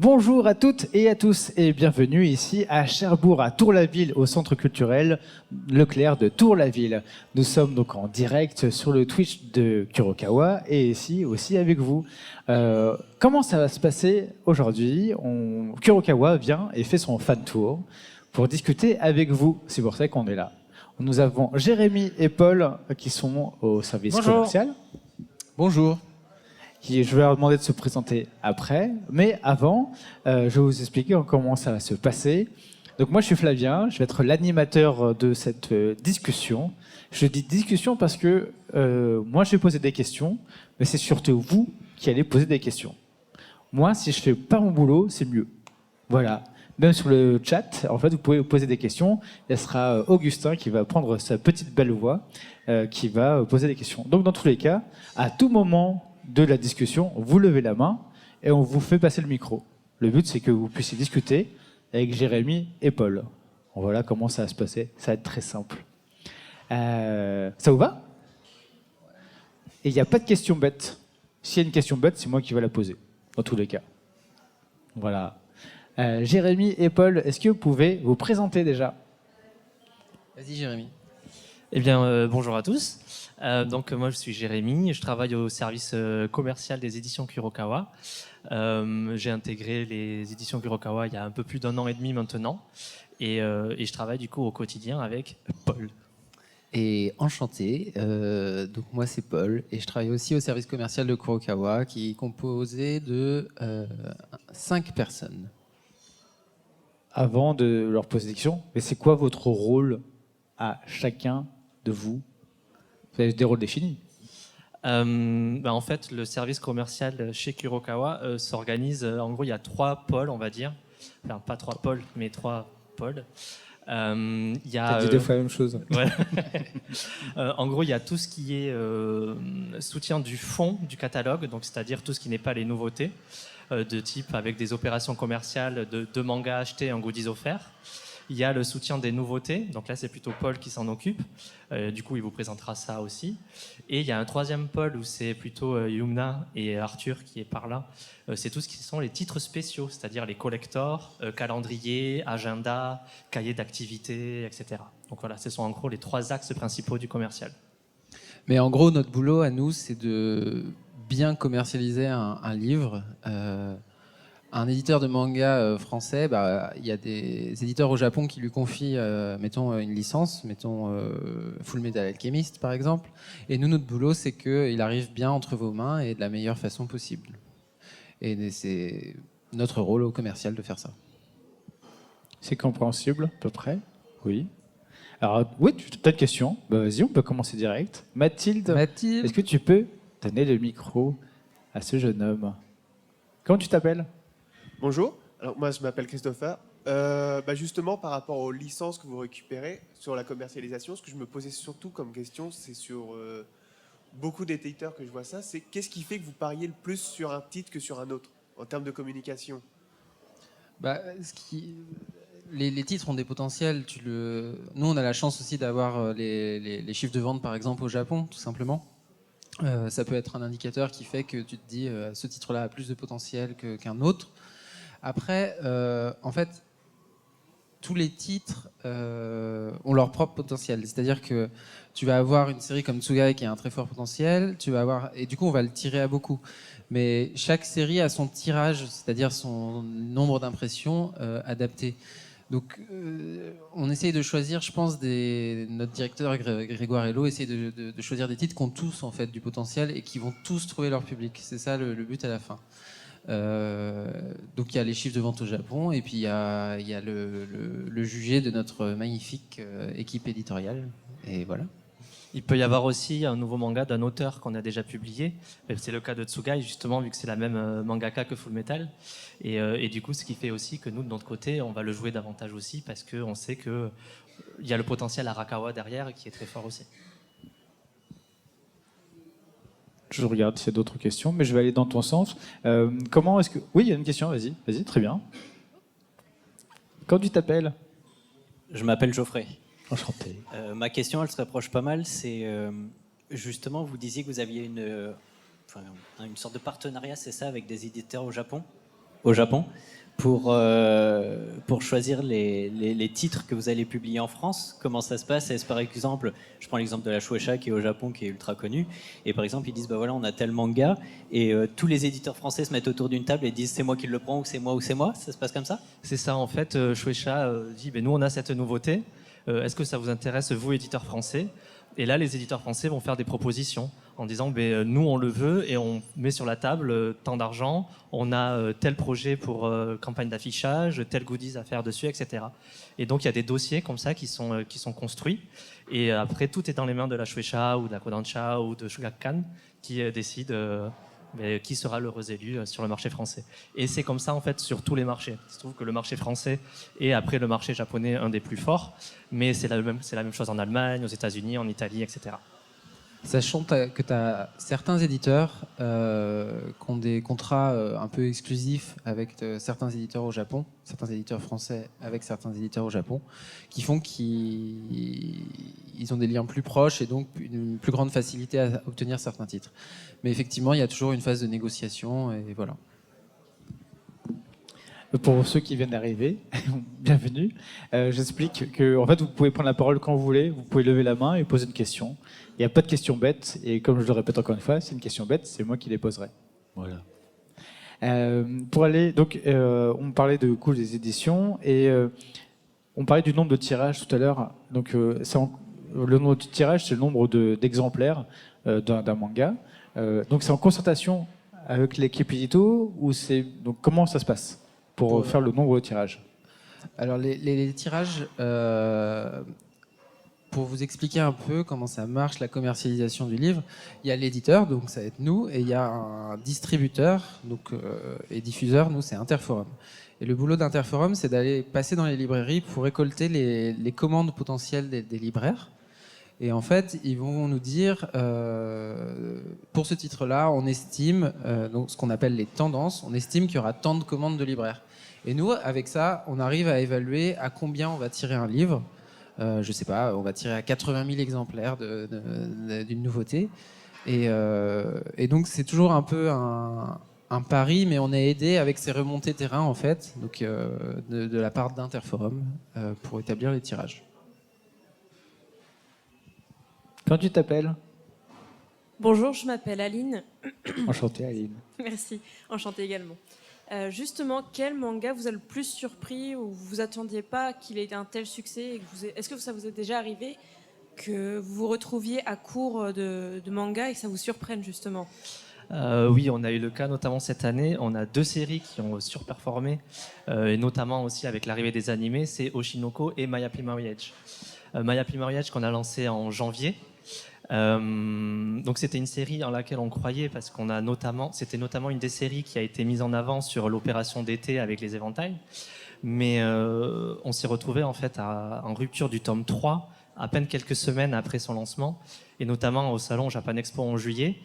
Bonjour à toutes et à tous et bienvenue ici à Cherbourg, à Tour-la-Ville, au centre culturel Leclerc de Tour-la-Ville. Nous sommes donc en direct sur le Twitch de Kurokawa et ici aussi avec vous. Comment ça va se passer aujourd'hui? Kurokawa vient et fait son fan tour pour discuter avec vous. C'est pour ça qu'on est là. Nous avons Jérémy et Paul qui sont au service commercial. Bonjour. Je vais leur demander de se présenter après. Mais avant, je vais vous expliquer comment ça va se passer. Donc moi, je suis Flavien, je vais être l'animateur de cette discussion. Je dis discussion parce que moi, je vais poser des questions, mais c'est surtout vous qui allez poser des questions. Moi, si je fais pas mon boulot, c'est mieux. Voilà. Même sur le chat, en fait, vous pouvez poser des questions. Il sera Augustin qui va prendre sa petite belle voix, qui va poser des questions. Donc dans tous les cas, à tout moment de la discussion, vous levez la main et on vous fait passer le micro. Le but, c'est que vous puissiez discuter avec Jérémy et Paul. Voilà comment ça va se passer. Ça va être très simple. Ça vous va? Et il n'y a pas de question bête. S'il y a une question bête, c'est moi qui vais la poser, dans tous les cas. Voilà. Jérémy et Paul, est-ce que vous pouvez vous présenter déjà? Vas-y Jérémy. Eh bien, bonjour à tous. Donc moi je suis Jérémy, je travaille au service commercial des éditions Kurokawa. J'ai intégré les éditions Kurokawa il y a un peu plus d'1 an et demi maintenant, et je travaille du coup au quotidien avec Paul. Et enchanté, donc moi c'est Paul et je travaille aussi au service commercial de Kurokawa qui est composé de 5 personnes. Avant de leur poser des questions, mais c'est quoi votre rôle à chacun de vous? Vous avez des rôles définis. En fait, le service commercial chez Kurokawa s'organise. En gros, il y a 3 pôles, on va dire. Enfin, pas 3 pôles, mais 3 pôles. Il y a. T'as dit 2 fois la même chose. Ouais. En gros, il y a tout ce qui est soutien du fond du catalogue, donc c'est-à-dire tout ce qui n'est pas les nouveautés, de type avec des opérations commerciales de mangas achetés en goodies offerts. Il y a le soutien des nouveautés, donc là c'est plutôt Paul qui s'en occupe, du coup il vous présentera ça aussi. Et il y a un 3e pôle où c'est plutôt Yumna et Arthur qui est par là. C'est tout ce qui sont les titres spéciaux, c'est-à-dire les collectors, calendrier, agenda, cahier d'activités, etc. Donc voilà, ce sont en gros les 3 axes principaux du commercial. Mais en gros notre boulot à nous c'est de bien commercialiser un livre. Un éditeur de manga français, il y a des éditeurs au Japon qui lui confient, mettons, une licence, mettons Fullmetal Alchemist par exemple. Et nous, notre boulot, c'est qu'il arrive bien entre vos mains et de la meilleure façon possible. Et c'est notre rôle au commercial de faire ça. C'est compréhensible, à peu près? Oui. Alors, oui, tu as une question? Vas-y, on peut commencer direct. Mathilde, est-ce que tu peux donner le micro à ce jeune homme? Comment tu t'appelles? Bonjour, alors moi je m'appelle Christopher. Justement par rapport aux licences que vous récupérez sur la commercialisation, ce que je me posais surtout comme question, c'est sur beaucoup d'éditeurs que je vois ça, c'est qu'est-ce qui fait que vous pariez le plus sur un titre que sur un autre en termes de communication? Les titres ont des potentiels. Nous on a la chance aussi d'avoir les chiffres de vente par exemple au Japon tout simplement. Ça peut être un indicateur qui fait que tu te dis ce titre-là a plus de potentiel qu'un autre. Après, en fait, tous les titres ont leur propre potentiel. C'est-à-dire que tu vas avoir une série comme Tsugai qui a un très fort potentiel, et du coup, on va le tirer à beaucoup. Mais chaque série a son tirage, c'est-à-dire son nombre d'impressions adapté. Donc, on essaye de choisir, je pense, notre directeur Grégoire Hello essaye de choisir des titres qui ont tous en fait du potentiel et qui vont tous trouver leur public. C'est ça le but à la fin. Donc il y a les chiffres de vente au Japon et puis il y a le jugé de notre magnifique équipe éditoriale et voilà. Il peut y avoir aussi un nouveau manga d'un auteur qu'on a déjà publié. C'est le cas de Tsugai, justement, vu que c'est la même mangaka que Fullmetal. Et du coup, ce qui fait aussi que nous, de notre côté, on va le jouer davantage aussi parce qu'on sait qu'il y a le potentiel Arakawa derrière qui est très fort aussi. Je regarde s'il y a d'autres questions, mais je vais aller dans ton sens. Comment est-ce que... Oui, il y a une question, vas-y, très bien. Quand tu t'appelles? Je m'appelle Geoffrey. Enchanté. Ma question, elle se rapproche pas mal. C'est justement, vous disiez que vous aviez une sorte de partenariat, c'est ça, avec des éditeurs au Japon? au Japon pour choisir les titres que vous allez publier en France. Comment ça se passe? Est-ce par exemple, je prends l'exemple de la Shueisha qui est au Japon, qui est ultra connue, et par exemple ils disent bah voilà on a tel manga et tous les éditeurs français se mettent autour d'une table et disent c'est moi qui le prends ou c'est moi, ça se passe comme ça? C'est ça, en fait, Shueisha dit ben, nous on a cette nouveauté, est-ce que ça vous intéresse, vous éditeurs français? Et là, les éditeurs français vont faire des propositions en disant ben, nous on le veut et on met sur la table tant d'argent, on a tel projet pour campagne d'affichage, tel goodies à faire dessus, etc. Et donc il y a des dossiers comme ça qui sont construits. Et après, tout est dans les mains de la Shueisha ou de la Kodansha ou de Shogakukan qui décide qui sera l'heureux élu sur le marché français. Et c'est comme ça en fait sur tous les marchés. Il se trouve que le marché français est après le marché japonais un des plus forts, mais c'est la même chose en Allemagne, aux États-Unis, en Italie, etc. Sachant que tu as certains éditeurs qui ont des contrats un peu exclusifs avec certains éditeurs au Japon, certains éditeurs français avec certains éditeurs au Japon, qui font qu'ils ont des liens plus proches et donc une plus grande facilité à obtenir certains titres. Mais effectivement, il y a toujours une phase de négociation et voilà. Pour ceux qui viennent d'arriver, bienvenue. J'explique que en fait, vous pouvez prendre la parole quand vous voulez, vous pouvez lever la main et poser une question. Il n'y a pas de questions bêtes, et comme je le répète encore une fois, c'est une question bête, c'est moi qui les poserai. Voilà. Pour aller, donc, on parlait de coût des éditions, et on parlait du nombre de tirages tout à l'heure. Donc, le nombre de tirages, c'est le nombre d'exemplaires d'un manga. Donc, c'est en concertation avec l'équipe édito, ou c'est donc comment ça se passe pour faire le nombre de tirages? Alors les tirages, pour vous expliquer un peu comment ça marche, la commercialisation du livre, il y a l'éditeur, donc ça va être nous, et il y a un distributeur donc, et diffuseur, nous c'est Interforum. Et le boulot d'Interforum, c'est d'aller passer dans les librairies pour récolter les commandes potentielles des libraires. Et en fait, ils vont nous dire, pour ce titre-là, on estime, donc ce qu'on appelle les tendances, on estime qu'il y aura tant de commandes de libraires. Et nous, avec ça, on arrive à évaluer à combien on va tirer un livre. Je ne sais pas, on va tirer à 80 000 exemplaires d'une nouveauté. Et donc, c'est toujours un peu un pari, mais on est aidé avec ces remontées terrain, en fait, donc, de la part d'Interforum, pour établir les tirages. Quand tu t'appelles? Bonjour, je m'appelle Aline. Enchantée, Aline. Merci, enchantée également. Justement, quel manga vous a le plus surpris ou vous vous attendiez pas qu'il ait un tel succès? Est-ce que ça vous est déjà arrivé que vous vous retrouviez à court de manga et que ça vous surprenne justement? Oui, on a eu le cas notamment cette année. On a 2 séries qui ont surperformé, et notamment aussi avec l'arrivée des animés, c'est Oshinoko et My Happy Marriage. My Happy Marriage qu'on a lancé en janvier. Donc c'était une série en laquelle on croyait parce c'était notamment une des séries qui a été mise en avant sur l'opération d'été avec les éventails. Mais on s'est retrouvé en fait en rupture du tome 3 à peine quelques semaines après son lancement, et notamment au salon Japan Expo en juillet.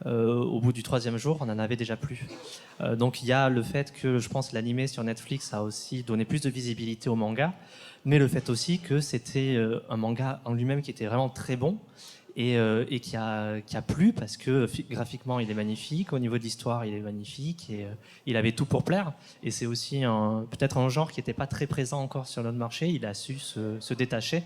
Au bout du 3e jour, on n'en avait déjà plus. Donc il y a le fait que je pense l'animé sur Netflix a aussi donné plus de visibilité au manga, mais le fait aussi que c'était un manga en lui-même qui était vraiment très bon et qui a plu parce que graphiquement il est magnifique, au niveau de l'histoire il est magnifique et il avait tout pour plaire. Et c'est aussi peut-être un genre qui n'était pas très présent encore sur notre marché, il a su se détacher.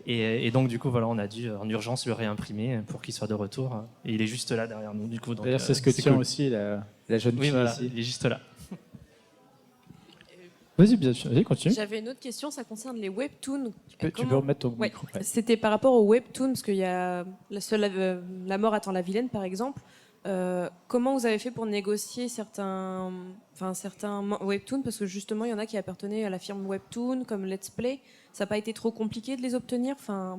Et donc du coup voilà, on a dû en urgence le réimprimer pour qu'il soit de retour. Et il est juste là derrière nous du coup. D'ailleurs c'est ce que tient cool. Aussi la jeune fille voilà, ici. Il est juste là. Vas-y, bien sûr. Vas-y, continue. J'avais une autre question, ça concerne les webtoons. Tu peux remettre ton micro. Ouais. C'était par rapport aux webtoons, parce qu'il y a La mort attend la vilaine, par exemple. Comment vous avez fait pour négocier certains webtoons? Parce que justement, il y en a qui appartenaient à la firme Webtoon, comme Let's Play. Ça n'a pas été trop compliqué de les obtenir,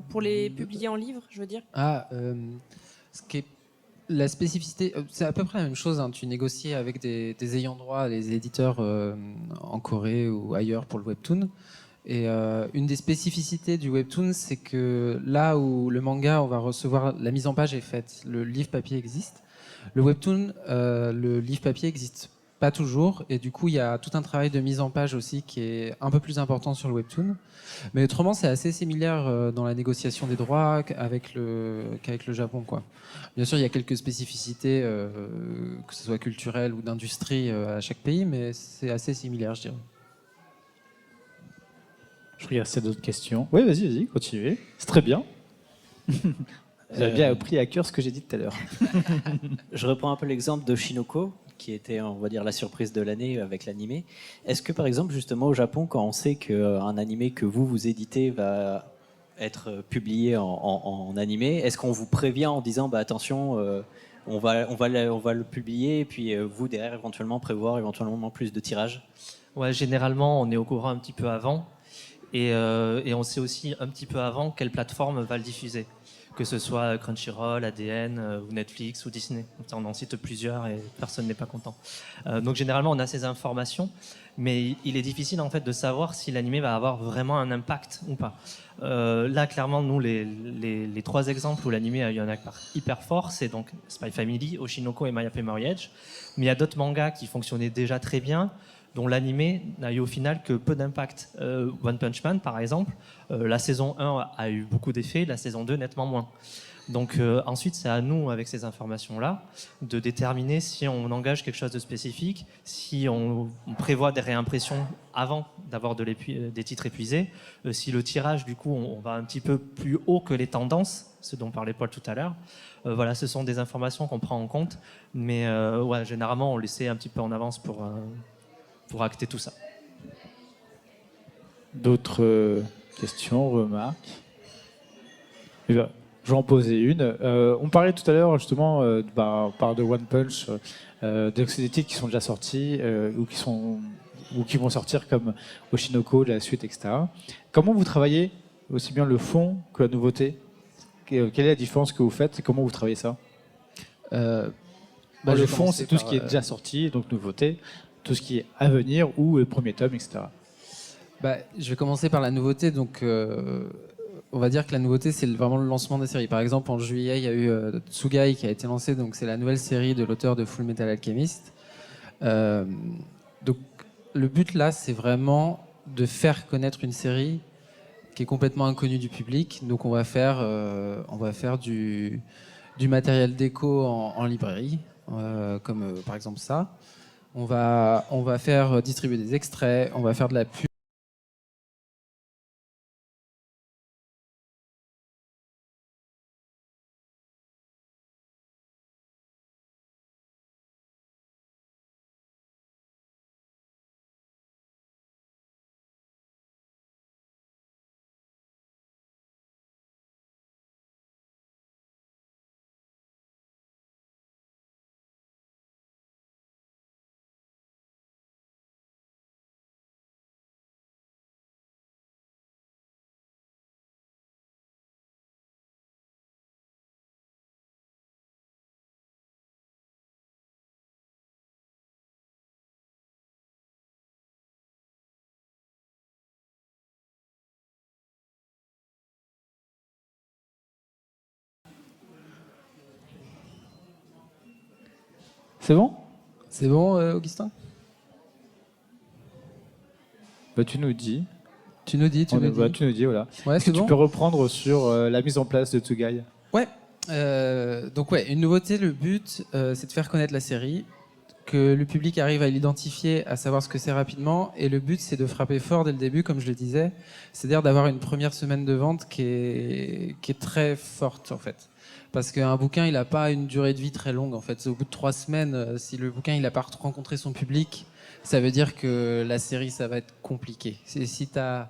pour les publier en livre, je veux dire? Ce qui est la spécificité, c'est à peu près la même chose. Hein. Tu négocies avec des ayants droit, les éditeurs en Corée ou ailleurs pour le webtoon. Et une des spécificités du webtoon, c'est que là où le manga, on va recevoir, la mise en page est faite, le livre papier existe. Le webtoon, le livre papier existe pas toujours. Et du coup, il y a tout un travail de mise en page aussi qui est un peu plus important sur le webtoon. Mais autrement, c'est assez similaire dans la négociation des droits qu'avec le Japon, quoi. Bien sûr, il y a quelques spécificités, que ce soit culturelles ou d'industrie à chaque pays, mais c'est assez similaire, je dirais. Je regarde s'il y a d'autres questions. Oui, vas-y, continuez. C'est très bien. Vous avez bien appris à cœur ce que j'ai dit tout à l'heure. Je reprends un peu l'exemple de Shinoko, qui était, on va dire, la surprise de l'année avec l'animé. Est-ce que, par exemple, justement au Japon, quand on sait qu'un animé que vous éditez va être publié en animé, est-ce qu'on vous prévient en disant, bah, attention, on va le publier, et puis vous, derrière, éventuellement, prévoir éventuellement plus de tirages? Ouais, généralement, on est au courant un petit peu avant. Et on sait aussi un petit peu avant quelle plateforme va le diffuser. Que ce soit Crunchyroll, ADN, ou Netflix, ou Disney. On en cite plusieurs et personne n'est pas content. Donc généralement, on a ces informations, mais il est difficile en fait de savoir si l'animé va avoir vraiment un impact ou pas. Là, clairement, nous, les trois exemples où l'animé a eu un impact hyper fort, c'est donc Spy Family, Oshinoko et My Happy Marriage. Mais il y a d'autres mangas qui fonctionnaient déjà très bien, dont l'animé n'a eu au final que peu d'impact. One Punch Man, par exemple, la saison 1 a eu beaucoup d'effets, la saison 2 nettement moins. Donc ensuite, c'est à nous, avec ces informations-là, de déterminer si on engage quelque chose de spécifique, si on prévoit des réimpressions avant d'avoir des titres épuisés, si le tirage, du coup, on va un petit peu plus haut que les tendances, ce dont parlait Paul tout à l'heure. Voilà, ce sont des informations qu'on prend en compte, mais ouais, généralement, on les sait un petit peu en avance pour acter tout ça. D'autres questions, remarques? Eh bien, je vais en poser une. On parlait tout à l'heure justement par de One Punch, de ces titres qui sont déjà sortis ou qui vont sortir comme Oshinoko, la suite, etc. Comment vous travaillez aussi bien le fond que la nouveauté? Quelle est la différence que vous faites et comment vous travaillez ça? Le fond, c'est tout ce qui est déjà sorti, donc nouveauté, tout ce qui est à venir ou le premier tome, etc. Je vais commencer par la nouveauté. Donc, on va dire que la nouveauté, c'est vraiment le lancement des séries. Par exemple, en juillet, il y a eu Tsugai qui a été lancé. Donc, c'est la nouvelle série de l'auteur de Full Metal Alchemist. Donc, le but là, c'est vraiment de faire connaître une série qui est complètement inconnue du public. Donc, on va faire du matériel déco en librairie, comme par exemple ça. On va faire distribuer des extraits. On va faire de la pub. C'est bon? C'est bon, Augustin? Tu nous dis. Tu nous dis, Tu nous dis, voilà. Ouais, Est-ce que c'est bon. tu peux reprendre sur la mise en place de Tsugai? Ouais. Donc ouais, une nouveauté, le but, c'est de faire connaître la série, que le public arrive à l'identifier, à savoir ce que c'est rapidement, et le but, c'est de frapper fort dès le début, comme je le disais, c'est-à-dire d'avoir une première semaine de vente qui est très forte, en fait. Parce qu'un bouquin, il n'a pas une durée de vie très longue, en fait. Au bout de 3 semaines, si le bouquin, il n'a pas rencontré son public, ça veut dire que la série, ça va être compliqué. Si t'as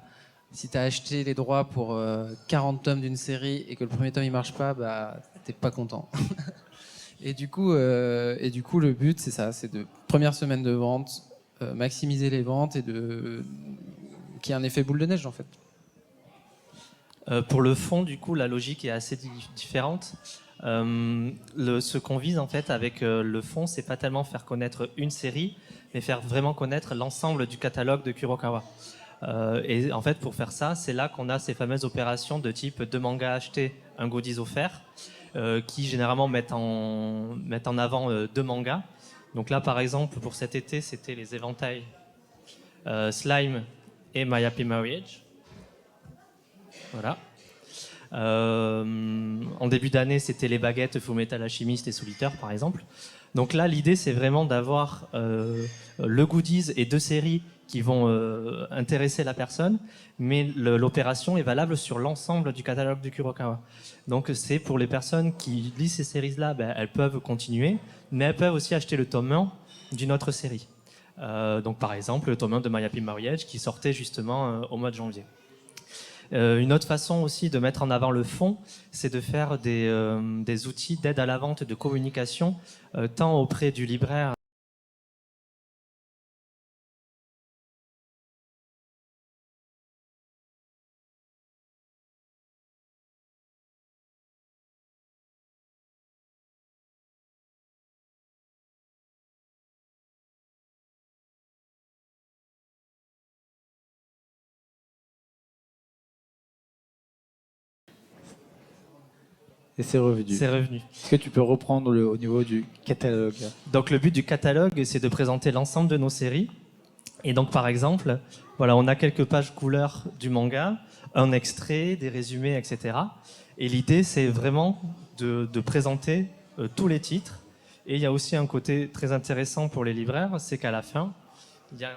acheté les droits pour 40 tomes d'une série et que le premier tome il marche pas, t'es pas content. et du coup, le but c'est ça, c'est de première semaine de vente, maximiser les ventes et qu'il y ait un effet boule de neige en fait. Pour le fond, du coup, la logique est assez différente. Ce qu'on vise en fait avec le fond, c'est pas tellement faire connaître une série, mais faire vraiment connaître l'ensemble du catalogue de Kurokawa. Et en fait, pour faire ça, c'est là qu'on a ces fameuses opérations de type 2 mangas achetés, un goodies offert, qui généralement mettent en avant 2 mangas Donc là, par exemple, pour cet été, c'était les éventails Slime et My Happy Marriage. Voilà. En début d'année, c'était les baguettes Fullmetal Alchemist et Solitaire, par exemple. Donc là, l'idée, c'est vraiment d'avoir le goodies et 2 séries qui vont intéresser la personne, mais l'opération est valable sur l'ensemble du catalogue du Kurokawa. Donc c'est pour les personnes qui lisent ces séries-là, elles peuvent continuer, mais elles peuvent aussi acheter le tome 1 d'une autre série. Donc par exemple, le tome 1 de My Happy Marriage qui sortait justement au mois de janvier. Une autre façon aussi de mettre en avant le fond, c'est de faire des outils d'aide à la vente et de communication, tant auprès du libraire. Et c'est revenu. C'est revenu. Est-ce que tu peux reprendre au niveau du catalogue? Donc le but du catalogue, c'est de présenter l'ensemble de nos séries. Et donc par exemple, voilà, on a quelques pages couleurs du manga, un extrait, des résumés, etc. Et l'idée, c'est vraiment de présenter tous les titres. Et il y a aussi un côté très intéressant pour les libraires, c'est qu'à la fin, il y a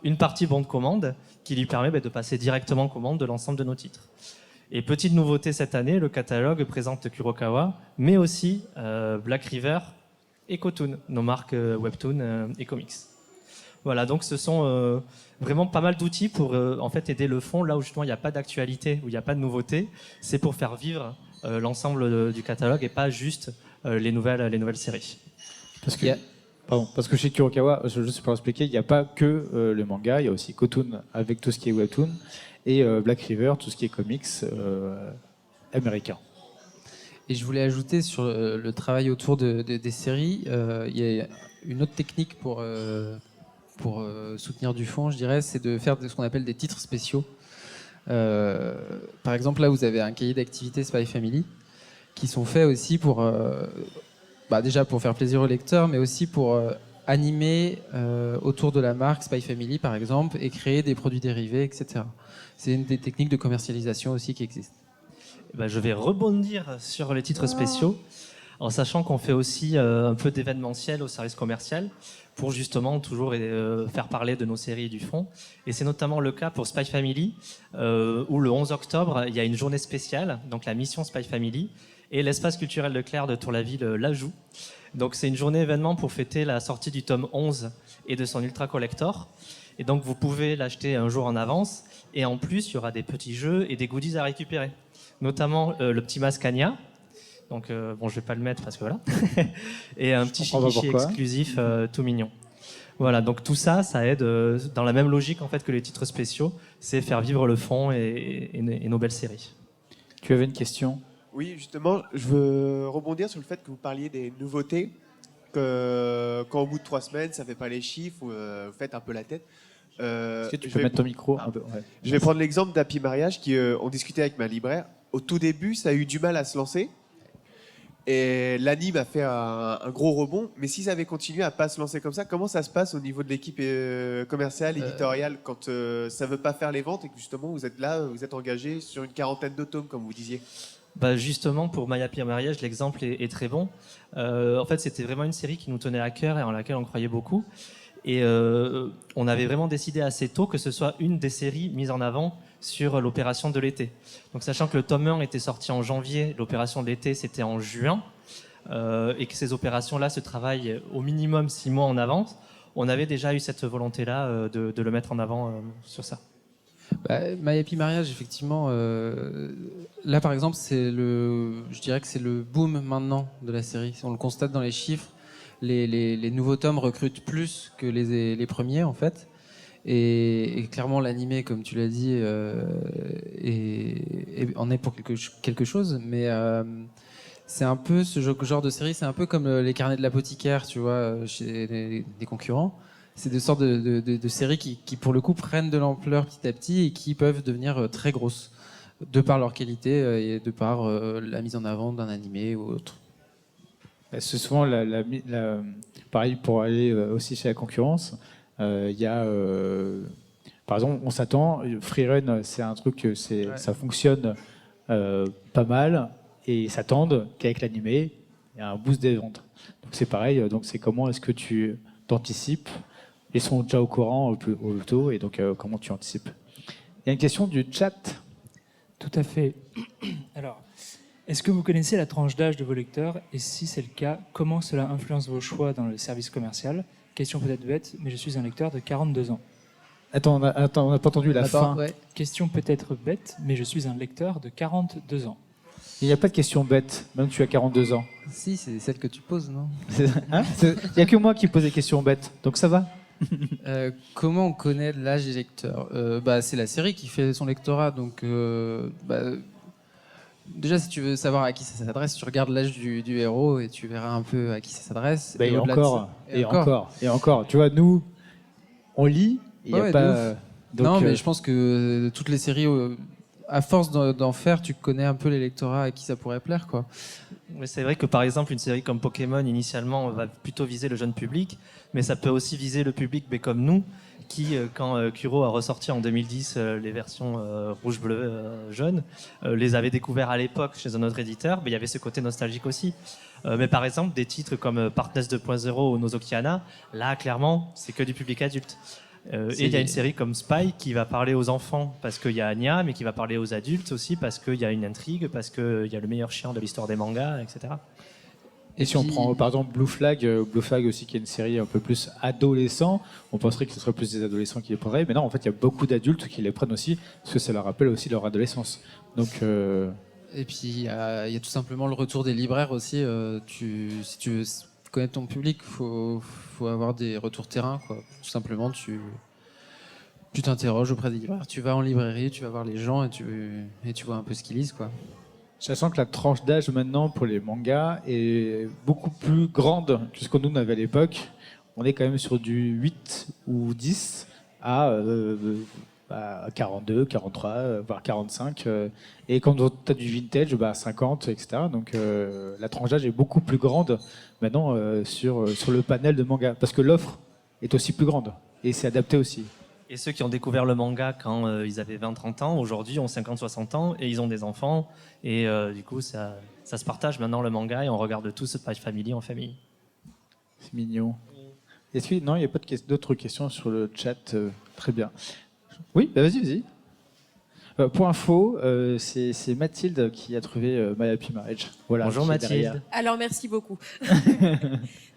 une partie bon de commande qui lui permet de passer directement commande de l'ensemble de nos titres. Et petite nouveauté cette année, le catalogue présente Kurokawa, mais aussi Black River et Kotoon, nos marques Webtoon et Comics. Voilà, donc ce sont vraiment pas mal d'outils pour en fait aider le fond là où justement il n'y a pas d'actualité, où il n'y a pas de nouveauté. C'est pour faire vivre l'ensemble du catalogue et pas juste les nouvelles séries. Parce que chez Kurokawa, juste pour expliquer, il n'y a pas que le manga, il y a aussi Kotoon avec tout ce qui est Webtoon et Black River, tout ce qui est comics américain. Et je voulais ajouter sur le travail autour des séries, il y a une autre technique pour soutenir du fond, je dirais, c'est de faire ce qu'on appelle des titres spéciaux. Par exemple, là, vous avez un cahier d'activités Spy Family qui sont faits aussi pour, déjà pour faire plaisir aux lecteurs, mais aussi pour animer autour de la marque Spy Family, par exemple, et créer des produits dérivés, etc. C'est une des techniques de commercialisation aussi qui existent. Je vais rebondir sur les titres spéciaux, en sachant qu'on fait aussi un peu d'événementiel au service commercial pour justement toujours faire parler de nos séries et du fond. Et c'est notamment le cas pour Spy Family, où le 11 octobre, il y a une journée spéciale, donc la mission Spy Family, et l'espace culturel de Claire de Tour-la-Ville l'ajoute. Donc c'est une journée événement pour fêter la sortie du tome 11 et de son Ultra Collector. Et donc vous pouvez l'acheter un jour en avance. Et en plus, il y aura des petits jeux et des goodies à récupérer. Notamment le petit masque Anya. Donc je vais pas le mettre parce que voilà. Et un petit shikishi exclusif tout mignon. Voilà, donc tout ça, ça aide dans la même logique en fait que les titres spéciaux, c'est faire vivre le fond et nos belles séries. Tu avais une question? Oui, justement, je veux rebondir sur le fait que vous parliez des nouveautés, que quand au bout de 3 semaines, ça fait pas les chiffres, vous faites un peu la tête. Est-ce que tu peux mettre ton micro un peu? Ouais. Je vais prendre l'exemple d'Happy Mariage qui on discutait avec ma libraire. Au tout début, ça a eu du mal à se lancer. Et l'anime a fait un gros rebond. Mais s'ils avaient continué à pas se lancer comme ça, comment ça se passe au niveau de l'équipe commerciale, éditoriale, quand ça veut pas faire les ventes et que justement vous êtes là, vous êtes engagé sur une 40aine de tomes, comme vous disiez? Justement, pour My Happy Marriage, l'exemple est très bon. En fait, c'était vraiment une série qui nous tenait à cœur et en laquelle on croyait beaucoup. Et on avait vraiment décidé assez tôt que ce soit une des séries mises en avant sur l'opération de l'été. Donc sachant que le tome 1 était sorti en janvier, l'opération de l'été c'était en juin, et que ces opérations-là se travaillent au minimum 6 mois en avance, on avait déjà eu cette volonté-là de le mettre en avant sur ça. My Happy Marriage, effectivement, là par exemple, je dirais que c'est le boom maintenant de la série. On le constate dans les chiffres. Les nouveaux tomes recrutent plus que les premiers en fait, et clairement l'animé, comme tu l'as dit, en est pour quelque chose, mais c'est un peu ce genre de série, c'est un peu comme les carnets de l'apothicaire, tu vois, chez des concurrents. C'est des sortes de séries qui pour le coup prennent de l'ampleur petit à petit et qui peuvent devenir très grosses de par leur qualité et de par la mise en avant d'un animé ou autre. C'est souvent pareil pour aller aussi chez la concurrence. Il y a, par exemple, on s'attend. Freerun, c'est un truc que ça fonctionne pas mal et ils s'attendent qu'avec l'animé, il y a un boost des ventes. Donc c'est pareil. Donc c'est comment est-ce que tu t'anticipes? Ils sont déjà au courant au tôt et donc comment tu anticipes? Il y a une question du chat. Tout à fait. Alors, est-ce que vous connaissez la tranche d'âge de vos lecteurs? Et si c'est le cas, comment cela influence vos choix dans le service commercial? Question peut-être bête, mais je suis un lecteur de 42 ans. Attends, on n'a pas entendu la fin. Ouais. Question peut-être bête, mais je suis un lecteur de 42 ans. Il n'y a pas de question bête, même tu as 42 ans. Si, c'est celle que tu poses, non? Il n'y a que moi qui pose des questions bêtes, donc ça va. Comment on connaît l'âge des lecteurs? C'est la série qui fait son lectorat, donc déjà si tu veux savoir à qui ça s'adresse, tu regardes l'âge du héros et tu verras un peu à qui ça s'adresse. Et au-delà de encore, ça- et encore. Tu vois, nous, on lit, il n'y a Ouais, pas... de donc, non, mais je pense que toutes les séries, à force d'en faire, tu connais un peu les lectorats à qui ça pourrait plaire, quoi. Mais c'est vrai que par exemple une série comme Pokémon initialement va plutôt viser le jeune public, mais ça peut aussi viser le public comme nous, qui quand Kuro a ressorti en 2010 les versions rouge, bleu, jaune, les avait découverts à l'époque chez un autre éditeur, mais il y avait ce côté nostalgique aussi. Mais par exemple des titres comme Partners 2.0 ou Nozokiana, là clairement c'est que du public adulte. Et il y a une série comme Spy qui va parler aux enfants parce qu'il y a Anya, mais qui va parler aux adultes aussi parce qu'il y a une intrigue, parce qu'il y a le meilleur chien de l'histoire des mangas, etc. Et si on prend par exemple Blue Flag aussi qui est une série un peu plus adolescent, on penserait que ce serait plus des adolescents qui les prendraient, mais non, en fait il y a beaucoup d'adultes qui les prennent aussi, parce que ça leur rappelle aussi leur adolescence. Donc, Et puis il y a tout simplement le retour des libraires aussi. Si tu veux connaître ton public, faut avoir des retours terrain, quoi. Tout simplement, tu t'interroges auprès des libraires, tu vas en librairie, tu vas voir les gens et tu vois un peu ce qu'ils lisent, quoi. sachant que la tranche d'âge maintenant pour les mangas est beaucoup plus grande que ce que nous on avait à l'époque. On est quand même sur du 8 ou 10 à 42, 43, voire 45. Et quand tu as du vintage, 50, etc. Donc la tranche d'âge est beaucoup plus grande maintenant sur le panel de mangas. Parce que l'offre est aussi plus grande. Et c'est adapté aussi. Et ceux qui ont découvert le manga quand ils avaient 20-30 ans, aujourd'hui ont 50-60 ans et ils ont des enfants. Et du coup, ça se partage maintenant le manga et on regarde tous Spy Family en famille. C'est mignon. Non, il n'y a pas d'autres questions sur le chat. Très bien. Oui, vas-y. Pour info, c'est Mathilde qui a trouvé My Happy Marriage. Voilà, bonjour Mathilde. Alors merci beaucoup.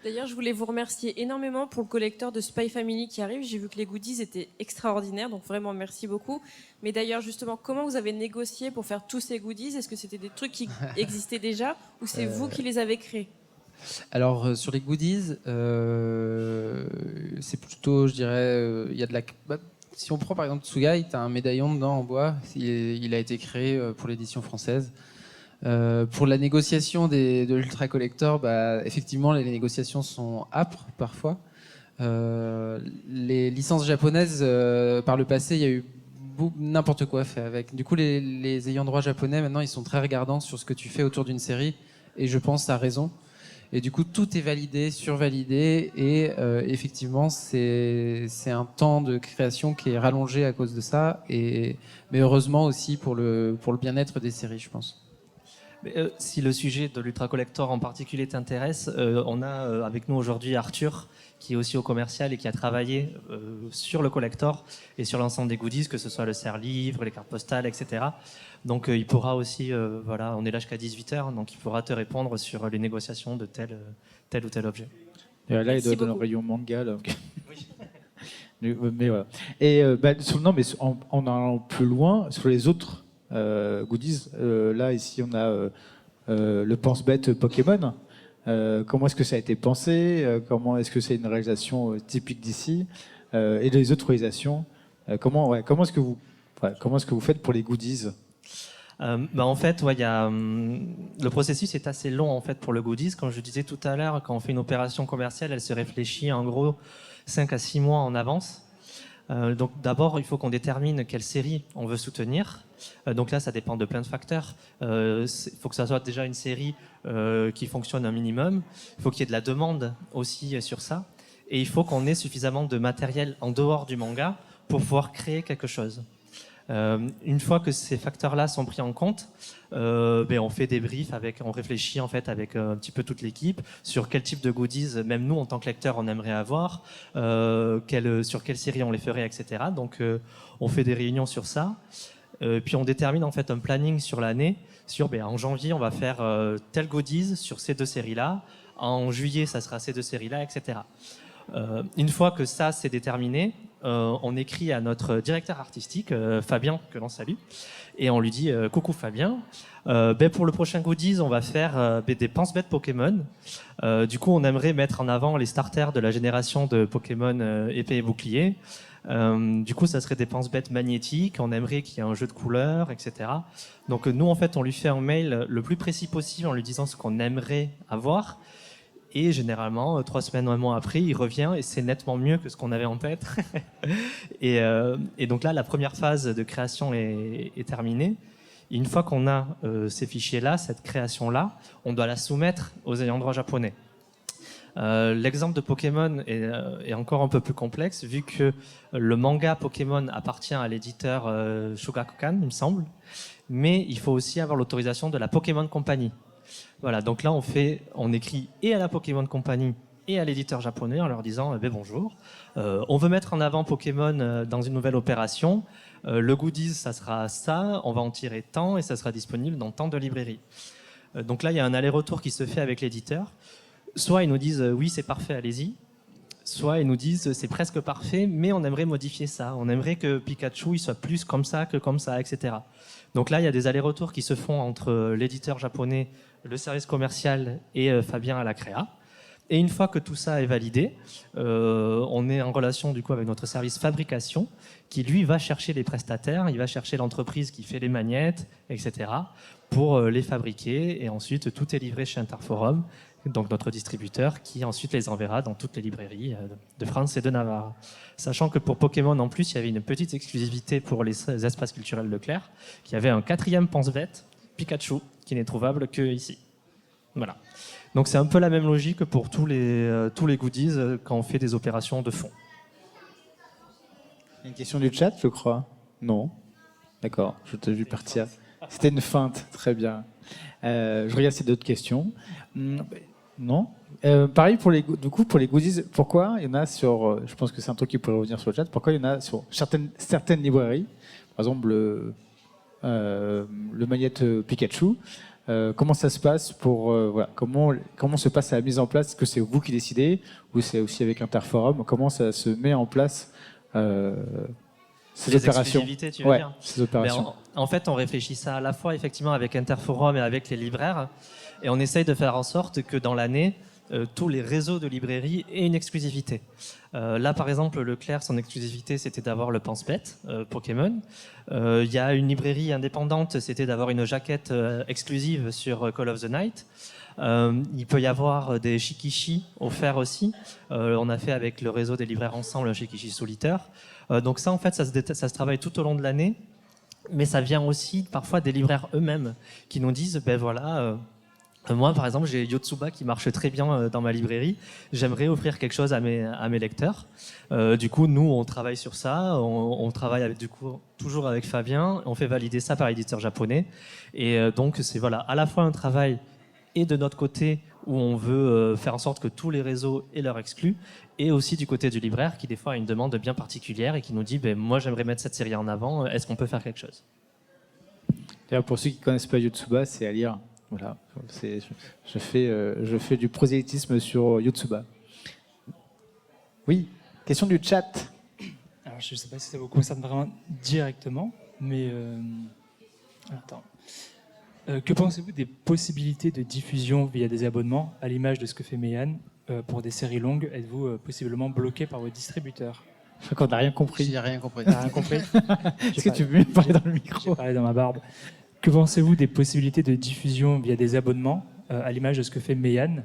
D'ailleurs, je voulais vous remercier énormément pour le collecteur de Spy Family qui arrive. J'ai vu que les goodies étaient extraordinaires, donc vraiment merci beaucoup. Mais d'ailleurs, justement, comment vous avez négocié pour faire tous ces goodies? Est-ce que c'était des trucs qui existaient déjà ou c'est vous qui les avez créés? Alors sur les goodies, c'est plutôt, je dirais, il y a de la... si on prend par exemple Tsugai, tu as un médaillon dedans en bois, il a été créé pour l'édition française. Pour la négociation de l'Ultra Collector, effectivement les négociations sont âpres parfois. Les licences japonaises, par le passé, il y a eu n'importe quoi fait avec. Du coup, les ayants droit japonais, maintenant, ils sont très regardants sur ce que tu fais autour d'une série, et je pense à raison. Et du coup, tout est validé, survalidé, et effectivement, c'est un temps de création qui est rallongé à cause de ça, mais heureusement aussi pour le bien-être des séries, je pense. Mais, si le sujet de l'Ultra Collector en particulier t'intéresse, on a avec nous aujourd'hui Arthur, qui est aussi au commercial et qui a travaillé sur le collector et sur l'ensemble des goodies, que ce soit le serre-livre, les cartes postales, etc. Donc il pourra aussi, on est là jusqu'à 18h, donc il pourra te répondre sur les négociations de tel ou tel objet. Et là, il doit être dans le rayon manga. Là. Oui. Mais voilà. Et en allant plus loin, sur les autres goodies, là, ici, on a le pense-bête Pokémon. Comment est-ce que ça a été pensé? Comment est-ce que c'est une réalisation typique d'ici? Et les autres réalisations, comment est-ce que vous faites pour les goodies? En fait, le processus est assez long en fait pour le goodies. Comme je disais tout à l'heure, quand on fait une opération commerciale, elle se réfléchit en gros 5 à 6 mois en avance. Donc d'abord, il faut qu'on détermine quelle série on veut soutenir. Donc là, ça dépend de plein de facteurs. Il faut que ça soit déjà une série qui fonctionne un minimum. Il faut qu'il y ait de la demande aussi sur ça. Et il faut qu'on ait suffisamment de matériel en dehors du manga pour pouvoir créer quelque chose. Une fois que ces facteurs-là sont pris en compte, on fait des briefs, on réfléchit en fait avec un petit peu toute l'équipe sur quel type de goodies, même nous en tant que lecteurs, on aimerait avoir, sur quelle série on les ferait, etc. Donc on fait des réunions sur ça, puis on détermine en fait un planning sur l'année. En janvier, on va faire tel goodies sur ces 2 séries-là. En juillet, ça sera ces 2 séries-là, etc. Une fois que ça c'est déterminé, on écrit à notre directeur artistique, Fabien, que l'on salue, et on lui dit coucou Fabien, pour le prochain goodies, on va faire des pense-bêtes Pokémon. Du coup, on aimerait mettre en avant les starters de la génération de Pokémon épée et bouclier. Du coup, ça serait des pense-bêtes magnétiques. On aimerait qu'il y ait un jeu de couleurs, etc. Donc, nous, en fait, on lui fait un mail le plus précis possible en lui disant ce qu'on aimerait avoir. Et généralement, 3 semaines, 1 mois après, il revient et c'est nettement mieux que ce qu'on avait en tête. et donc là, la première phase de création est terminée. Et une fois qu'on a ces fichiers-là, cette création-là, on doit la soumettre aux ayants droit japonais. L'exemple de Pokémon est encore un peu plus complexe, vu que le manga Pokémon appartient à l'éditeur Shogakukan, il me semble. Mais il faut aussi avoir l'autorisation de la Pokémon Company. Voilà, donc là on écrit et à la Pokémon Company et à l'éditeur japonais en leur disant bonjour, on veut mettre en avant Pokémon dans une nouvelle opération, le goodies ça sera ça, on va en tirer tant et ça sera disponible dans tant de librairies. Donc là il y a un aller-retour qui se fait avec l'éditeur, soit ils nous disent oui c'est parfait, allez-y, soit ils nous disent c'est presque parfait mais on aimerait modifier ça, on aimerait que Pikachu il soit plus comme ça que comme ça, etc. Donc là il y a des allers-retours qui se font entre l'éditeur japonais, le service commercial et Fabien à la créa. Et une fois que tout ça est validé, on est en relation du coup avec notre service fabrication qui lui va chercher les prestataires, il va chercher l'entreprise qui fait les magnettes, etc. pour les fabriquer et ensuite tout est livré chez Interforum, donc notre distributeur qui ensuite les enverra dans toutes les librairies de France et de Navarre. Sachant que pour Pokémon en plus il y avait une petite exclusivité pour les espaces culturels Leclerc, qui avait un 4e pense-bête, Pikachu, qui n'est trouvable que ici. Voilà. Donc c'est un peu la même logique pour tous les goodies quand on fait des opérations de fond. Une question du chat, je crois. Non. D'accord, je t'ai vu partir. C'était une feinte, très bien. Je regarde ces d'autres questions. Non. Pareil pour les goodies. Pourquoi il y en a sur, je pense que c'est un truc qui pourrait revenir sur le chat. Pourquoi il y en a sur certaines librairies, par exemple le magnète Pikachu. Comment ça se passe comment se passe la mise en place? Est-ce que c'est vous qui décidez ou c'est aussi avec Interforum? Comment ça se met en place ces opérations? Tu veux dire ces opérations. En fait, on réfléchit ça à la fois effectivement avec Interforum et avec les libraires, et on essaye de faire en sorte que dans l'année, tous les réseaux de librairies aient une exclusivité. Là, par exemple, Leclerc, son exclusivité, c'était d'avoir le pense-bête Pokémon. Il y a une librairie indépendante, c'était d'avoir une jaquette exclusive sur Call of the Night. Il peut y avoir des shikishi offerts aussi. On a fait avec le réseau des libraires ensemble un shikishi solitaire. Donc ça, en fait, ça se travaille tout au long de l'année. Mais ça vient aussi parfois des libraires eux-mêmes qui nous disent, moi, par exemple, j'ai Yotsuba qui marche très bien dans ma librairie. J'aimerais offrir quelque chose à mes lecteurs. Du coup, nous, on travaille sur ça. On travaille toujours avec Fabien. On fait valider ça par l'éditeur japonais. Et donc, c'est à la fois un travail et de notre côté où on veut faire en sorte que tous les réseaux aient leur exclus, et aussi du côté du libraire qui des fois a une demande bien particulière et qui nous dit moi j'aimerais mettre cette série en avant, est-ce qu'on peut faire quelque chose? D'ailleurs, pour ceux qui ne connaissent pas Yotsuba, c'est à lire. Voilà, je fais du prosélytisme sur Yotsuba. Oui, question du chat. Alors, je ne sais pas si ça vous concerne vraiment directement, mais... Attends. Que pensez-vous des possibilités de diffusion via des abonnements, à l'image de ce que fait Meian pour des séries longues? Êtes-vous possiblement bloqué par vos distributeurs? Je crois qu'on n'a rien compris. J'ai rien compris. T'as rien compris? Est-ce que tu veux mieux parler dans le micro? J'ai parlé dans ma barbe. Que pensez-vous des possibilités de diffusion via des abonnements, à l'image de ce que fait Meian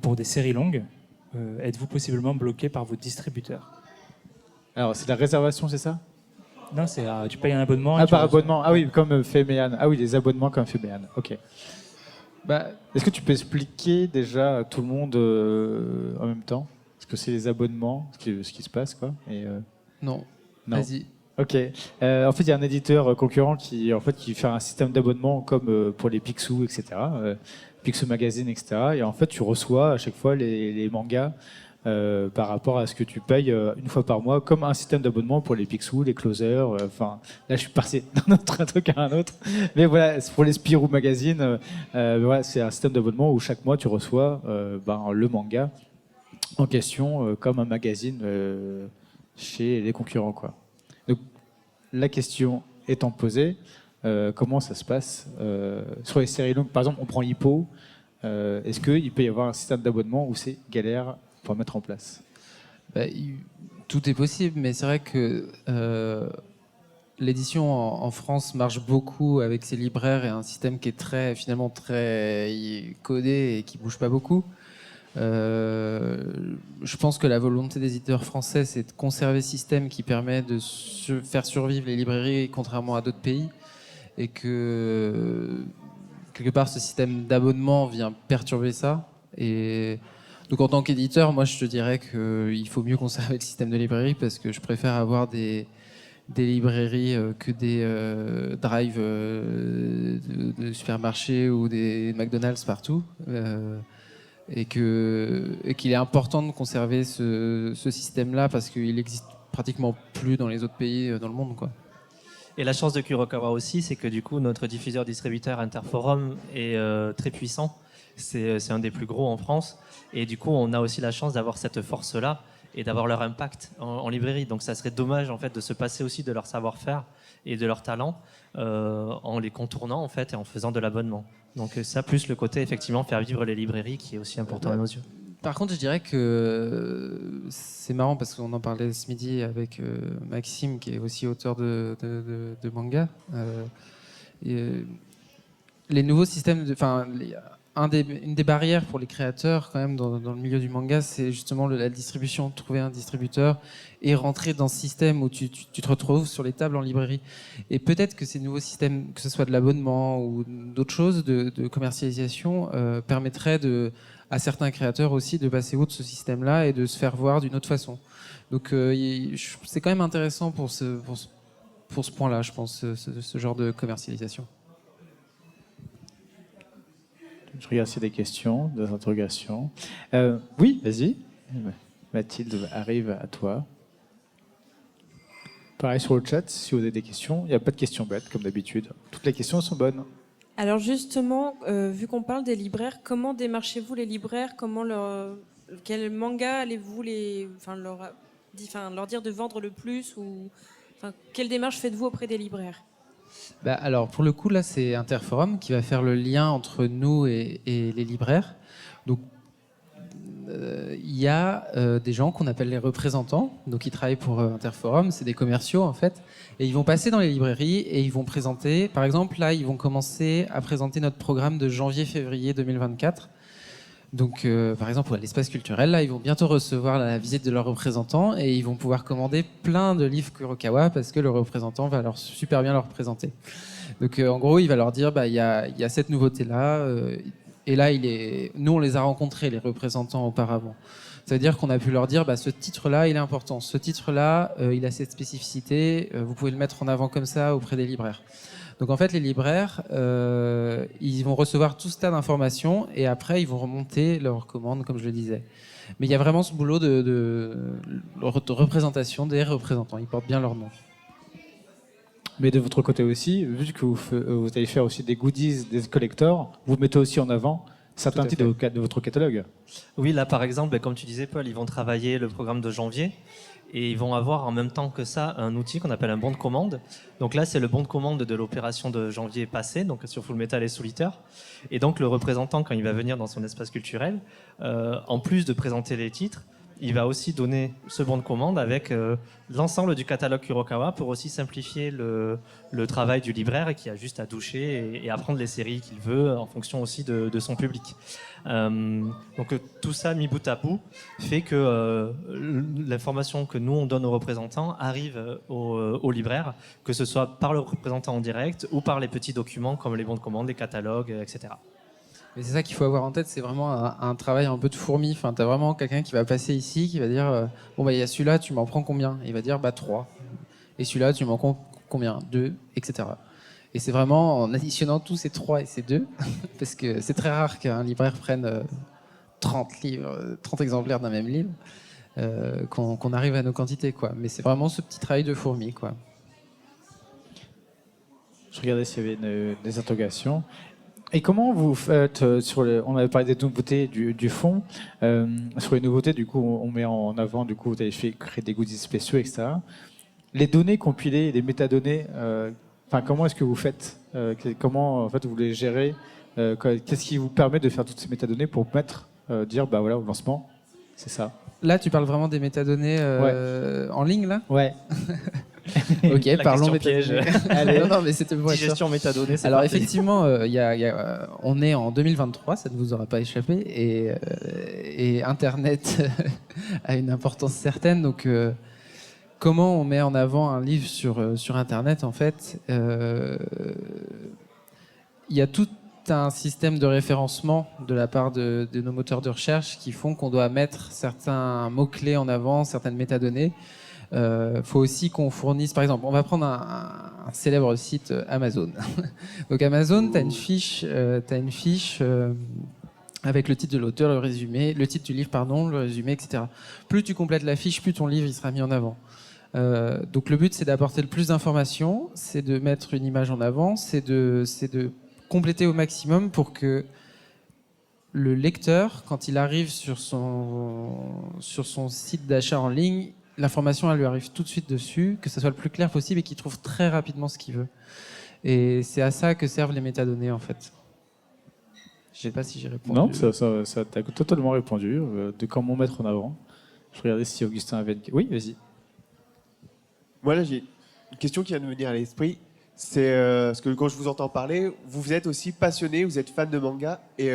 pour des séries longues? Êtes-vous possiblement bloqué par vos distributeurs? Alors, c'est la réservation, c'est ça? Non, c'est tu payes un abonnement. et Ah, tu par reçois- abonnement. Ah oui, comme Femean. Ah oui, les abonnements comme Femean. Ok. Bah, Est-ce que tu peux expliquer déjà à tout le monde en même temps ce que c'est les abonnements, ce qui se passe, quoi? non. Non. Vas-y. Ok. En fait, il y a un éditeur concurrent qui fait un système d'abonnement comme pour les Picsou, etc. Picsou Magazine, etc. Et en fait, tu reçois à chaque fois les mangas par rapport à ce que tu payes une fois par mois, comme un système d'abonnement pour les Picsou, les Closers. Enfin, là, je suis passé d'un autre truc à un autre. Mais voilà, c'est pour les Spirou Magazine, voilà, c'est un système d'abonnement où chaque mois, tu reçois le manga en question comme un magazine chez les concurrents, quoi. Donc, la question étant posée, comment ça se passe sur les séries longues? Par exemple, on prend Hippo. Est-ce qu'il peut y avoir un système d'abonnement où c'est galère pour mettre en place? Bah, tout est possible, mais c'est vrai que l'édition en France marche beaucoup avec ses libraires et un système qui est finalement très codé et qui bouge pas beaucoup. Je pense que la volonté des éditeurs français, c'est de conserver ce système qui permet de faire survivre les librairies, contrairement à d'autres pays, et que quelque part ce système d'abonnement vient perturber ça. Et donc en tant qu'éditeur, moi je te dirais qu'il faut mieux conserver le système de librairie parce que je préfère avoir des librairies que des drives de supermarchés ou des McDonald's partout. Et qu'il est important de conserver ce système-là parce qu'il existe pratiquement plus dans les autres pays dans le monde, quoi. Et la chance de Kurokawa aussi, c'est que du coup, notre diffuseur-distributeur Interforum est très puissant. C'est un des plus gros en France. Et du coup, on a aussi la chance d'avoir cette force-là et d'avoir leur impact en librairie. Donc ça serait dommage en fait, de se passer aussi de leur savoir-faire et de leur talent en les contournant en fait, et en faisant de l'abonnement. Donc ça, plus le côté effectivement faire vivre les librairies qui est aussi important à nos yeux. Par contre, je dirais que c'est marrant parce qu'on en parlait ce midi avec Maxime, qui est aussi auteur de manga. Les nouveaux systèmes, une des barrières pour les créateurs quand même dans le milieu du manga, c'est justement la distribution, trouver un distributeur et rentrer dans ce système où tu te retrouves sur les tables en librairie. Et peut-être que ces nouveaux systèmes, que ce soit de l'abonnement ou d'autres choses de commercialisation, permettraient à certains créateurs aussi de passer outre ce système-là et de se faire voir d'une autre façon. Donc c'est quand même intéressant pour ce point-là, je pense, ce genre de commercialisation. Je regarde s'il y a des questions, des interrogations. Oui, vas-y. Mathilde arrive à toi. Pareil sur le chat, si vous avez des questions. Il n'y a pas de questions bêtes, comme d'habitude. Toutes les questions sont bonnes. Alors justement, vu qu'on parle des libraires, comment démarchez-vous les libraires? Quel manga allez-vous leur dire de vendre le plus quelle démarche faites-vous auprès des libraires? Alors pour le coup là c'est Interforum qui va faire le lien entre nous et les libraires. Donc il y a des gens qu'on appelle les représentants, donc ils travaillent pour Interforum, c'est des commerciaux en fait, et ils vont passer dans les librairies et ils vont présenter, par exemple là ils vont commencer à présenter notre programme de janvier-février 2024. Donc, par exemple, à l'espace culturel, là, ils vont bientôt recevoir la visite de leur représentant et ils vont pouvoir commander plein de livres Kurokawa parce que le représentant va super bien leur présenter. Donc, en gros, il va leur dire, il y a cette nouveauté-là. Et là, nous, on les a rencontrés, les représentants, auparavant. Ça veut dire qu'on a pu leur dire, ce titre-là, il est important. Ce titre-là, il a cette spécificité. Vous pouvez le mettre en avant comme ça auprès des libraires. Donc en fait, les libraires, ils vont recevoir tout ce tas d'informations et après, ils vont remonter leurs commandes, comme je le disais. Mais il y a vraiment ce boulot de représentation des représentants. Ils portent bien leur nom. Mais de votre côté aussi, vu que vous allez faire aussi des goodies, des collectors, vous mettez aussi en avant certains titres de votre catalogue. Oui, là par exemple, comme tu disais Paul, ils vont travailler le programme de janvier. Et ils vont avoir en même temps que ça un outil qu'on appelle un bon de commande. Donc là, c'est le bon de commande de l'opération de janvier passé, donc sur Full Metal et Solitaire. Et donc le représentant, quand il va venir dans son espace culturel, en plus de présenter les titres, il va aussi donner ce bon de commande avec l'ensemble du catalogue Kurokawa pour aussi simplifier le travail du libraire qui a juste à doucher et à prendre les séries qu'il veut en fonction aussi de son public. Donc tout ça mis bout à bout fait que l'information que nous on donne aux représentants arrive aux libraires, que ce soit par le représentant en direct ou par les petits documents comme les bons de commande, les catalogues, etc. Mais c'est ça qu'il faut avoir en tête, c'est vraiment un travail un peu de fourmi. Enfin, tu as vraiment quelqu'un qui va passer ici, qui va dire bon, bah, il y a celui-là, tu m'en prends combien? Et il va dire 3. Et celui-là, tu m'en prends combien? 2, etc. Et c'est vraiment en additionnant tous ces 3 et ces 2, parce que c'est très rare qu'un libraire prenne 30 livres, 30 exemplaires d'un même livre, qu'on arrive à nos quantités, quoi. Mais c'est vraiment ce petit travail de fourmi, quoi. Je regardais s'il y avait des interrogations. Et comment vous faites on avait parlé des nouveautés du fond. Sur les nouveautés, du coup, on met en avant, du coup, vous avez créé des goodies spéciaux, etc. Les données compilées, les métadonnées, comment est-ce que vous faites Comment en fait vous les gérez Qu'est-ce qui vous permet de faire toutes ces métadonnées pour dire, bah voilà, au lancement, c'est ça. Là, tu parles vraiment des métadonnées en ligne, là? Ouais. Ok, parlons piège. Allez, non, mais c'était pour être sûr. Gestion métadonnées. Alors effectivement, on est en 2023, ça ne vous aura pas échappé, et Internet a une importance certaine. Donc, comment on met en avant un livre sur Internet? En fait, il y a tout un système de référencement de la part de nos moteurs de recherche qui font qu'on doit mettre certains mots-clés en avant, certaines métadonnées. Faut aussi qu'on fournisse, par exemple, on va prendre un célèbre site Amazon. Donc Amazon, tu as une fiche avec le titre de l'auteur, le résumé, le titre du livre, pardon, le résumé, etc. Plus tu complètes la fiche, plus ton livre il sera mis en avant. Donc le but, c'est d'apporter le plus d'informations, c'est de mettre une image en avant, c'est de compléter au maximum pour que le lecteur, quand il arrive sur son site d'achat en ligne, l'information, elle lui arrive tout de suite dessus, que ça soit le plus clair possible et qu'il trouve très rapidement ce qu'il veut. Et c'est à ça que servent les métadonnées, en fait. Je sais pas si j'ai répondu. Non, ça t'a totalement répondu, de comment mettre en avant. Je regardais si Augustin avait... Oui, vas-y. Moi, là, j'ai une question qui vient de me venir à l'esprit. C'est parce que quand je vous entends parler, vous êtes aussi passionné, vous êtes fan de manga. Et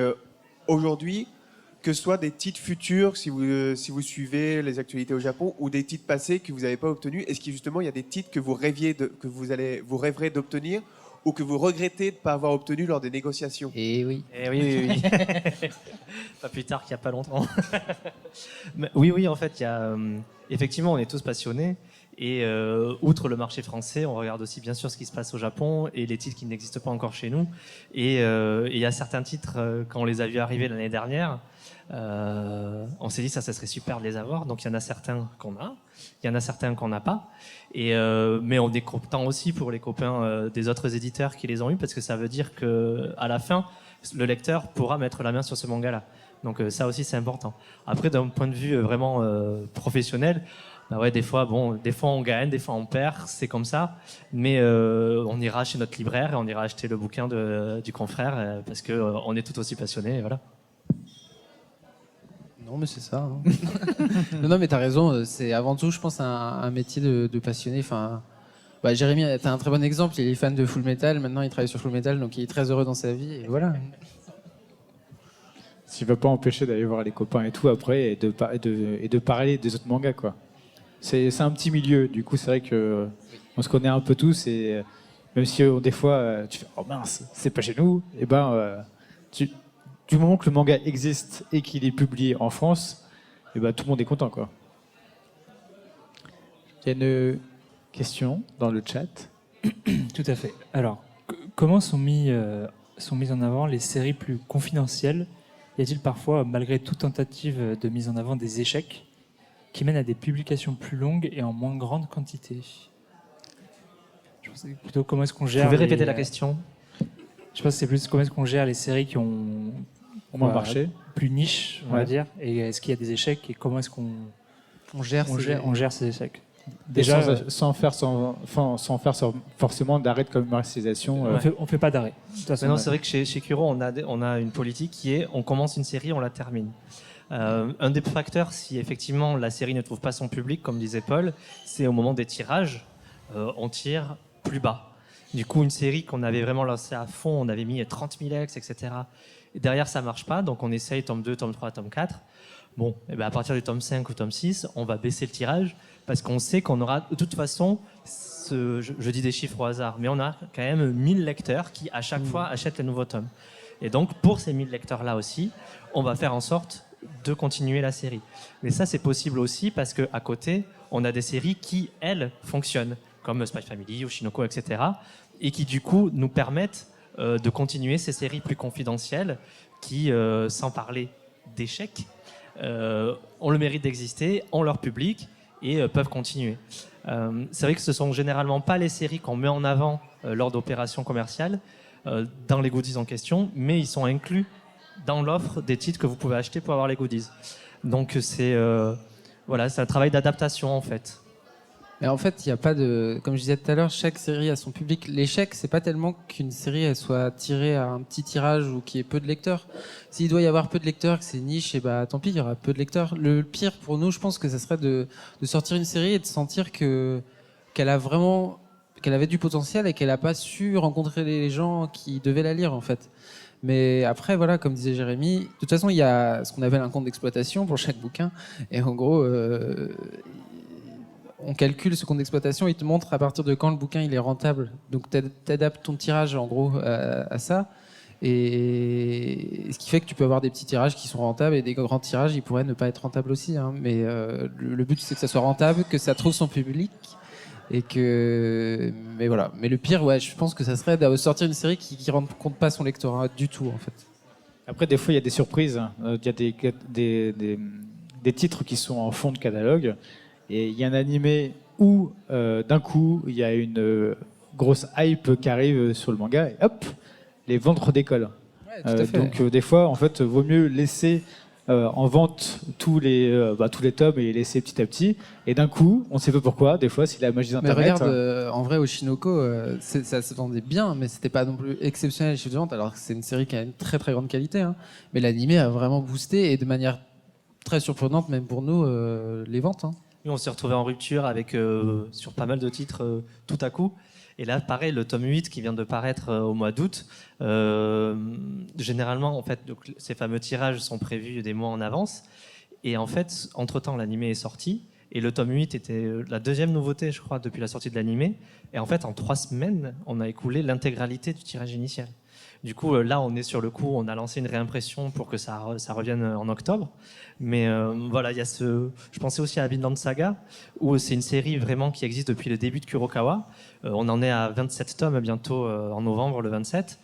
aujourd'hui, que ce soit des titres futurs, si vous suivez les actualités au Japon, ou des titres passés que vous n'avez pas obtenus, est-ce qu'il justement il y a des titres que vous rêverez d'obtenir ou que vous regrettez de ne pas avoir obtenus lors des négociations? Eh oui. Eh oui. Pas plus tard qu'il n'y a pas longtemps. Mais oui, en fait, effectivement, on est tous passionnés. Et outre le marché français, on regarde aussi bien sûr ce qui se passe au Japon et les titres qui n'existent pas encore chez nous. Et il y a certains titres, quand on les a vus arriver l'année dernière, on s'est dit ça serait super de les avoir. Donc il y en a certains qu'on a, il y en a certains qu'on n'a pas. Mais on est content aussi pour les copains des autres éditeurs qui les ont eus, parce que ça veut dire qu'à la fin, le lecteur pourra mettre la main sur ce manga-là. Donc ça aussi c'est important. Après, d'un point de vue vraiment professionnel, bah ouais, des fois on gagne, des fois on perd, c'est comme ça. Mais on ira chez notre libraire et on ira acheter le bouquin du confrère parce qu'on est tout aussi passionnés. Voilà. Non, mais c'est ça. Hein. Non, mais t'as raison. C'est avant tout, je pense, un métier de passionné. Enfin, Jérémy, t'as un très bon exemple. Il est fan de Full Metal. Maintenant, il travaille sur Full Metal, donc il est très heureux dans sa vie. Et voilà. Ce qui ne va pas empêcher d'aller voir les copains et tout après et de parler des autres mangas, quoi. C'est un petit milieu, du coup c'est vrai que on se connaît un peu tous et même si des fois tu fais oh mince c'est pas chez nous, et du moment que le manga existe et qu'il est publié en France, tout le monde est content, quoi. Il y a une question dans le chat. Tout à fait. Alors, comment sont mises en avant les séries plus confidentielles? Y a-t-il parfois, malgré toute tentative de mise en avant, des échecs qui mènent à des publications plus longues et en moins grande quantité? Je pense plutôt comment est-ce qu'on gère. Vous pouvez répéter la question? Je pense que c'est plus comment est-ce qu'on gère les séries qui ont moins marché, plus niche, on va dire. Et est-ce qu'il y a des échecs et comment est-ce qu'on gère ces échecs? Déjà, sans faire forcément d'arrêt de commercialisation. On fait pas d'arrêt. Non, c'est vrai que chez Kuro, on a une politique qui est on commence une série, on la termine. Un des facteurs, si effectivement la série ne trouve pas son public, comme disait Paul, c'est au moment des tirages, on tire plus bas. Du coup, une série qu'on avait vraiment lancée à fond, on avait mis 30 000 ex, etc. Et derrière, ça marche pas, donc on essaye tome 2, tome 3, tome 4. Bon, et ben à partir du tome 5 ou tome 6, on va baisser le tirage, parce qu'on sait qu'on aura, de toute façon, je dis des chiffres au hasard, mais on a quand même 1000 lecteurs qui, à chaque fois, achètent les nouveaux tomes. Et donc, pour ces 1000 lecteurs-là aussi, on va faire en sorte de continuer la série. Mais ça, c'est possible aussi parce qu'à côté, on a des séries qui, elles, fonctionnent, comme Spy Family, Oshinoko, etc., et qui, du coup, nous permettent de continuer ces séries plus confidentielles qui, sans parler d'échecs, ont le mérite d'exister, ont leur public et peuvent continuer. C'est vrai que ce sont généralement pas les séries qu'on met en avant lors d'opérations commerciales dans les goodies en question, mais ils sont inclus dans l'offre des titres que vous pouvez acheter pour avoir les goodies. Donc c'est voilà, c'est un travail d'adaptation en fait. Mais en fait, il n'y a pas de. Comme je disais tout à l'heure, chaque série a son public. L'échec, c'est pas tellement qu'une série elle soit tirée à un petit tirage ou qu'il y ait peu de lecteurs. S'il doit y avoir peu de lecteurs, que c'est niche, et bah tant pis, il y aura peu de lecteurs. Le pire pour nous, je pense que ça serait de sortir une série et de sentir qu'elle avait du potentiel et qu'elle n'a pas su rencontrer les gens qui devaient la lire en fait. Mais après, voilà, comme disait Jérémy, de toute façon, il y a ce qu'on appelle un compte d'exploitation pour chaque bouquin. Et en gros, on calcule ce compte d'exploitation, il te montre à partir de quand le bouquin il est rentable. Donc tu adaptes ton tirage en gros à ça. Et ce qui fait que tu peux avoir des petits tirages qui sont rentables et des grands tirages, ils pourraient ne pas être rentables aussi. Hein. Mais le but c'est que ça soit rentable, que ça trouve son public. Mais voilà. Mais le pire, ouais, je pense que ça serait de sortir une série qui rencontre pas son lectorat du tout en fait. Après, des fois, il y a des surprises. Il y a des titres qui sont en fond de catalogue. Et il y a un animé où, d'un coup, il y a une grosse hype qui arrive sur le manga. Et hop, les ventes redécollent. Ouais, donc, des fois, en fait, vaut mieux laisser en vente tous les tomes et les laisser petit à petit. Et d'un coup, on ne sait pas pourquoi, des fois, c'est la magie d'Internet. Mais regarde, en vrai, Oshinoko, ça se vendait bien, mais c'était pas non plus exceptionnel les chiffres de vente, alors que c'est une série qui a une très très grande qualité. Hein. Mais l'animé a vraiment boosté, et de manière très surprenante, même pour nous, les ventes. Hein. Nous, on s'est retrouvé en rupture avec, sur pas mal de titres tout à coup. Et là, pareil, le tome 8 qui vient de paraître au mois d'août, généralement, en fait, donc, ces fameux tirages sont prévus des mois en avance. Et en fait, entre-temps, l'animé est sorti. Et le tome 8 était la deuxième nouveauté, je crois, depuis la sortie de l'animé. Et en fait, en 3 semaines, on a écoulé l'intégralité du tirage initial. Du coup, là, on est sur le coup, on a lancé une réimpression pour que ça revienne en octobre. Mais voilà, il y a je pensais aussi à Vinland Saga, où c'est une série vraiment qui existe depuis le début de Kurokawa. On en est à 27 tomes bientôt en novembre, le 27.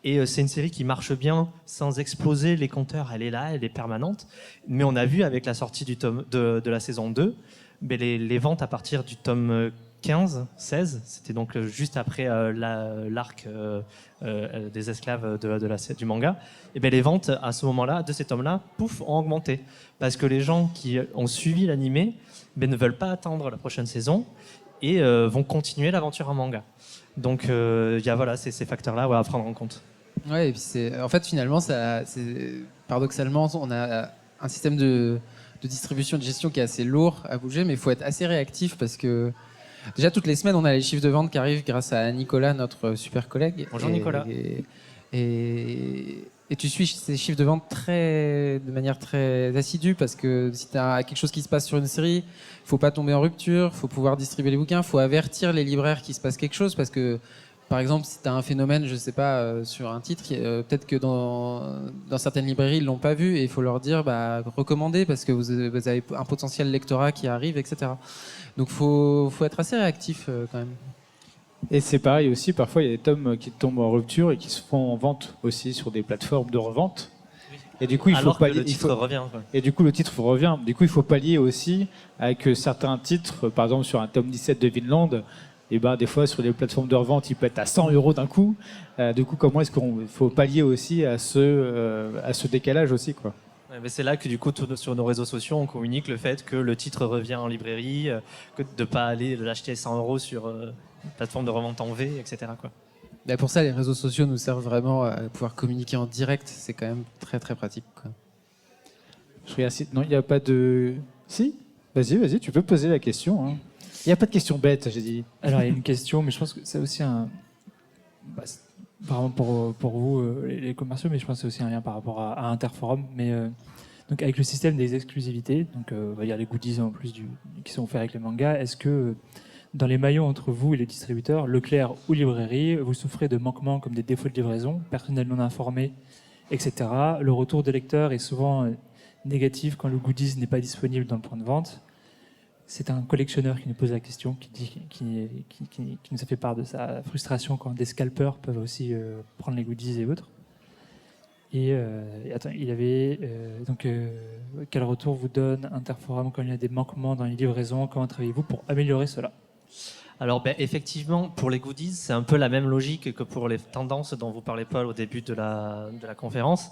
Et c'est une série qui marche bien sans exploser les compteurs. Elle est là, elle est permanente. Mais on a vu avec la sortie de la saison 2, les ventes à partir du tome 15, 16, c'était donc juste après l'arc des esclaves du manga, et bien les ventes à ce moment-là, de ces tomes-là, pouf, ont augmenté. Parce que les gens qui ont suivi l'animé ne veulent pas attendre la prochaine saison et vont continuer l'aventure en manga. Donc il y a voilà, ces facteurs-là à prendre en compte. Ouais, et puis en fait, finalement, paradoxalement, on a un système de distribution, de gestion qui est assez lourd à bouger, mais il faut être assez réactif parce que déjà, toutes les semaines, on a les chiffres de vente qui arrivent grâce à Nicolas, notre super collègue. Bonjour Nicolas. Et tu suis ces chiffres de vente de manière très assidue parce que si tu as quelque chose qui se passe sur une série, il faut pas tomber en rupture, il faut pouvoir distribuer les bouquins, il faut avertir les libraires qu'il se passe quelque chose parce que, par exemple, si tu as un phénomène, je sais pas, sur un titre, peut-être que dans certaines librairies, ils l'ont pas vu et il faut leur dire, recommandez parce que vous avez un potentiel lectorat qui arrive, etc. Donc faut être assez réactif quand même. Et c'est pareil aussi, parfois il y a des tomes qui tombent en rupture et qui se font en vente aussi sur des plateformes de revente. Et du coup, le titre revient. Quoi. Et du coup, le titre revient. Du coup, il faut pallier aussi avec certains titres, par exemple sur un tome 17 de Vinland, et des fois sur les plateformes de revente, il peut être à 100 € d'un coup. Du coup, comment est-ce qu'il faut pallier aussi à ce décalage aussi, quoi. Ouais, mais c'est là que du coup, sur nos réseaux sociaux, on communique le fait que le titre revient en librairie, que de ne pas aller l'acheter 100 € sur une plateforme de revente en V, etc. Quoi. Pour ça, les réseaux sociaux nous servent vraiment à pouvoir communiquer en direct. C'est quand même très très pratique, quoi. Je regarde si... Non, il n'y a pas de... Si. Vas-y, tu peux poser la question. Hein. Il n'y a pas de question bête, j'ai dit. Alors, il y a une question, mais je pense que c'est aussi un... Bah, c'est vraiment pour vous, les commerciaux, mais je pense que c'est aussi un lien par rapport à Interforum. Mais donc, avec le système des exclusivités, donc on va dire les goodies en plus qui sont offerts avec les mangas, est-ce que dans les maillons entre vous et les distributeurs, Leclerc ou librairie, vous souffrez de manquements comme des défauts de livraison, personnel non informé, etc. Le retour des lecteurs est souvent négatif quand le goodies n'est pas disponible dans le point de vente. C'est un collectionneur qui nous pose la question, qui nous a fait part de sa frustration quand des scalpers peuvent aussi prendre les goodies et autres. Et attends, il avait quel retour vous donne Interforum quand il y a des manquements dans les livraisons? Comment travaillez-vous pour améliorer cela? Alors effectivement, pour les goodies, c'est un peu la même logique que pour les tendances dont vous parlez, Paul, au début de la conférence.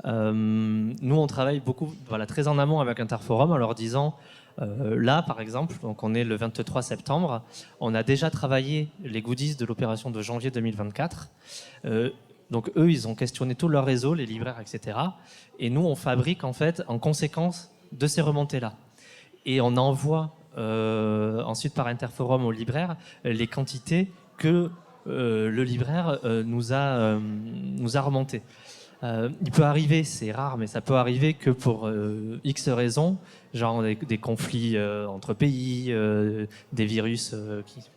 Nous, on travaille beaucoup, très en amont avec Interforum en leur disant, là, par exemple, donc on est le 23 septembre, on a déjà travaillé les goodies de l'opération de janvier 2024. Donc eux, ils ont questionné tout leur réseau, les libraires, etc. Et nous, on fabrique en fait en conséquence de ces remontées-là. Et on envoie ensuite par Interforum aux libraires les quantités que le libraire nous a remontées. Il peut arriver, c'est rare, mais ça peut arriver que pour X raisons, genre des conflits entre pays, des virus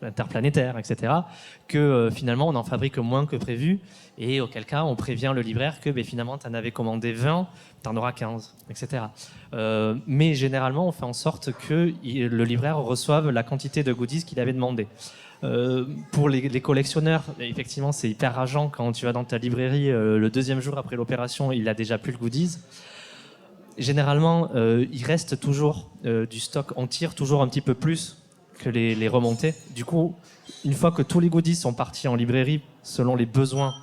interplanétaires, etc., que finalement on en fabrique moins que prévu, et auquel cas on prévient le libraire que finalement tu en avais commandé 20, tu en auras 15, etc. Mais généralement on fait en sorte que le libraire reçoive la quantité de goodies qu'il avait demandé. Pour les collectionneurs, effectivement, c'est hyper rageant quand tu vas dans ta librairie le deuxième jour après l'opération, il a déjà plus le goodies. Généralement, il reste toujours du stock. On tire toujours un petit peu plus que les remontées. Du coup, une fois que tous les goodies sont partis en librairie selon les besoins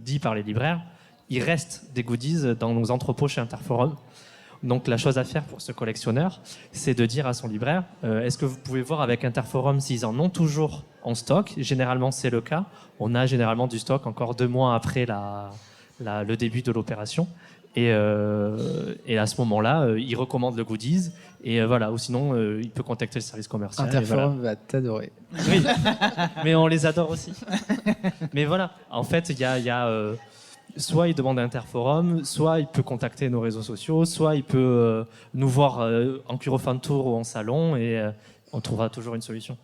dits par les libraires, il reste des goodies dans nos entrepôts chez Interforum. Donc la chose à faire pour ce collectionneur, c'est de dire à son libraire, est-ce que vous pouvez voir avec Interforum s'ils en ont toujours en stock? Généralement c'est le cas. On a généralement du stock encore 2 mois après le début de l'opération. Et à ce moment-là, il recommande le goodies. Et voilà, ou sinon, il peut contacter le service commercial. Interforum va t'adorer. Oui, mais on les adore aussi. Mais voilà, en fait, il y a soit il demande à Interforum, soit il peut contacter nos réseaux sociaux, soit il peut nous voir en Curofan Tour ou en salon, et on trouvera toujours une solution.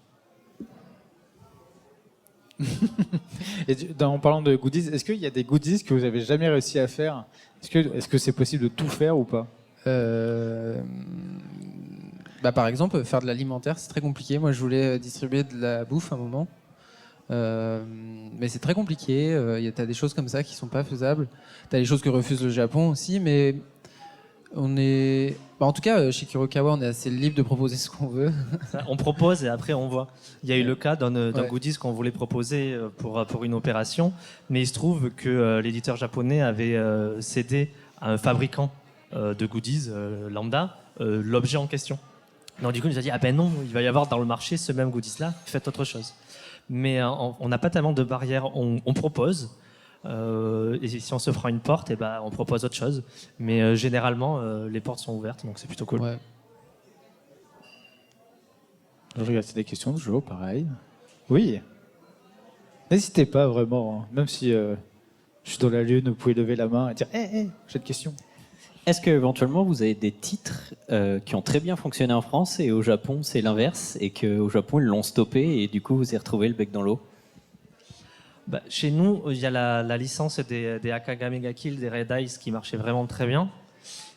Et en parlant de goodies, est-ce qu'il y a des goodies que vous n'avez jamais réussi à faire? Est-ce que c'est possible de tout faire ou pas? Par exemple, faire de l'alimentaire, c'est très compliqué. Moi, je voulais distribuer de la bouffe à un moment. Mais c'est très compliqué. Tu as des choses comme ça qui sont pas faisables. Tu as des choses que refuse le Japon aussi, mais on est... en tout cas, chez Kurokawa, on est assez libre de proposer ce qu'on veut. On propose et après on voit. Il y a eu le cas d'un goodies qu'on voulait proposer pour une opération, mais il se trouve que l'éditeur japonais avait cédé à un fabricant de goodies lambda l'objet en question. Donc du coup, il nous a dit non, il va y avoir dans le marché ce même goodies-là, faites autre chose. Mais on n'a pas tellement de barrières, on propose. Et si on se prend une porte, on propose autre chose. Mais généralement, les portes sont ouvertes, donc c'est plutôt cool. Ouais. Je regarde, c'est des questions de Joe, pareil. Oui. N'hésitez pas vraiment, hein. Même si je suis dans la lune, vous pouvez lever la main et dire j'ai une question. Est-ce qu'éventuellement vous avez des titres qui ont très bien fonctionné en France et au Japon c'est l'inverse et qu'au Japon ils l'ont stoppé et du coup vous avez retrouvé le bec dans l'eau? Chez nous, il y a la licence des Akaga Mega Kill, des Red Ice qui marchait vraiment très bien.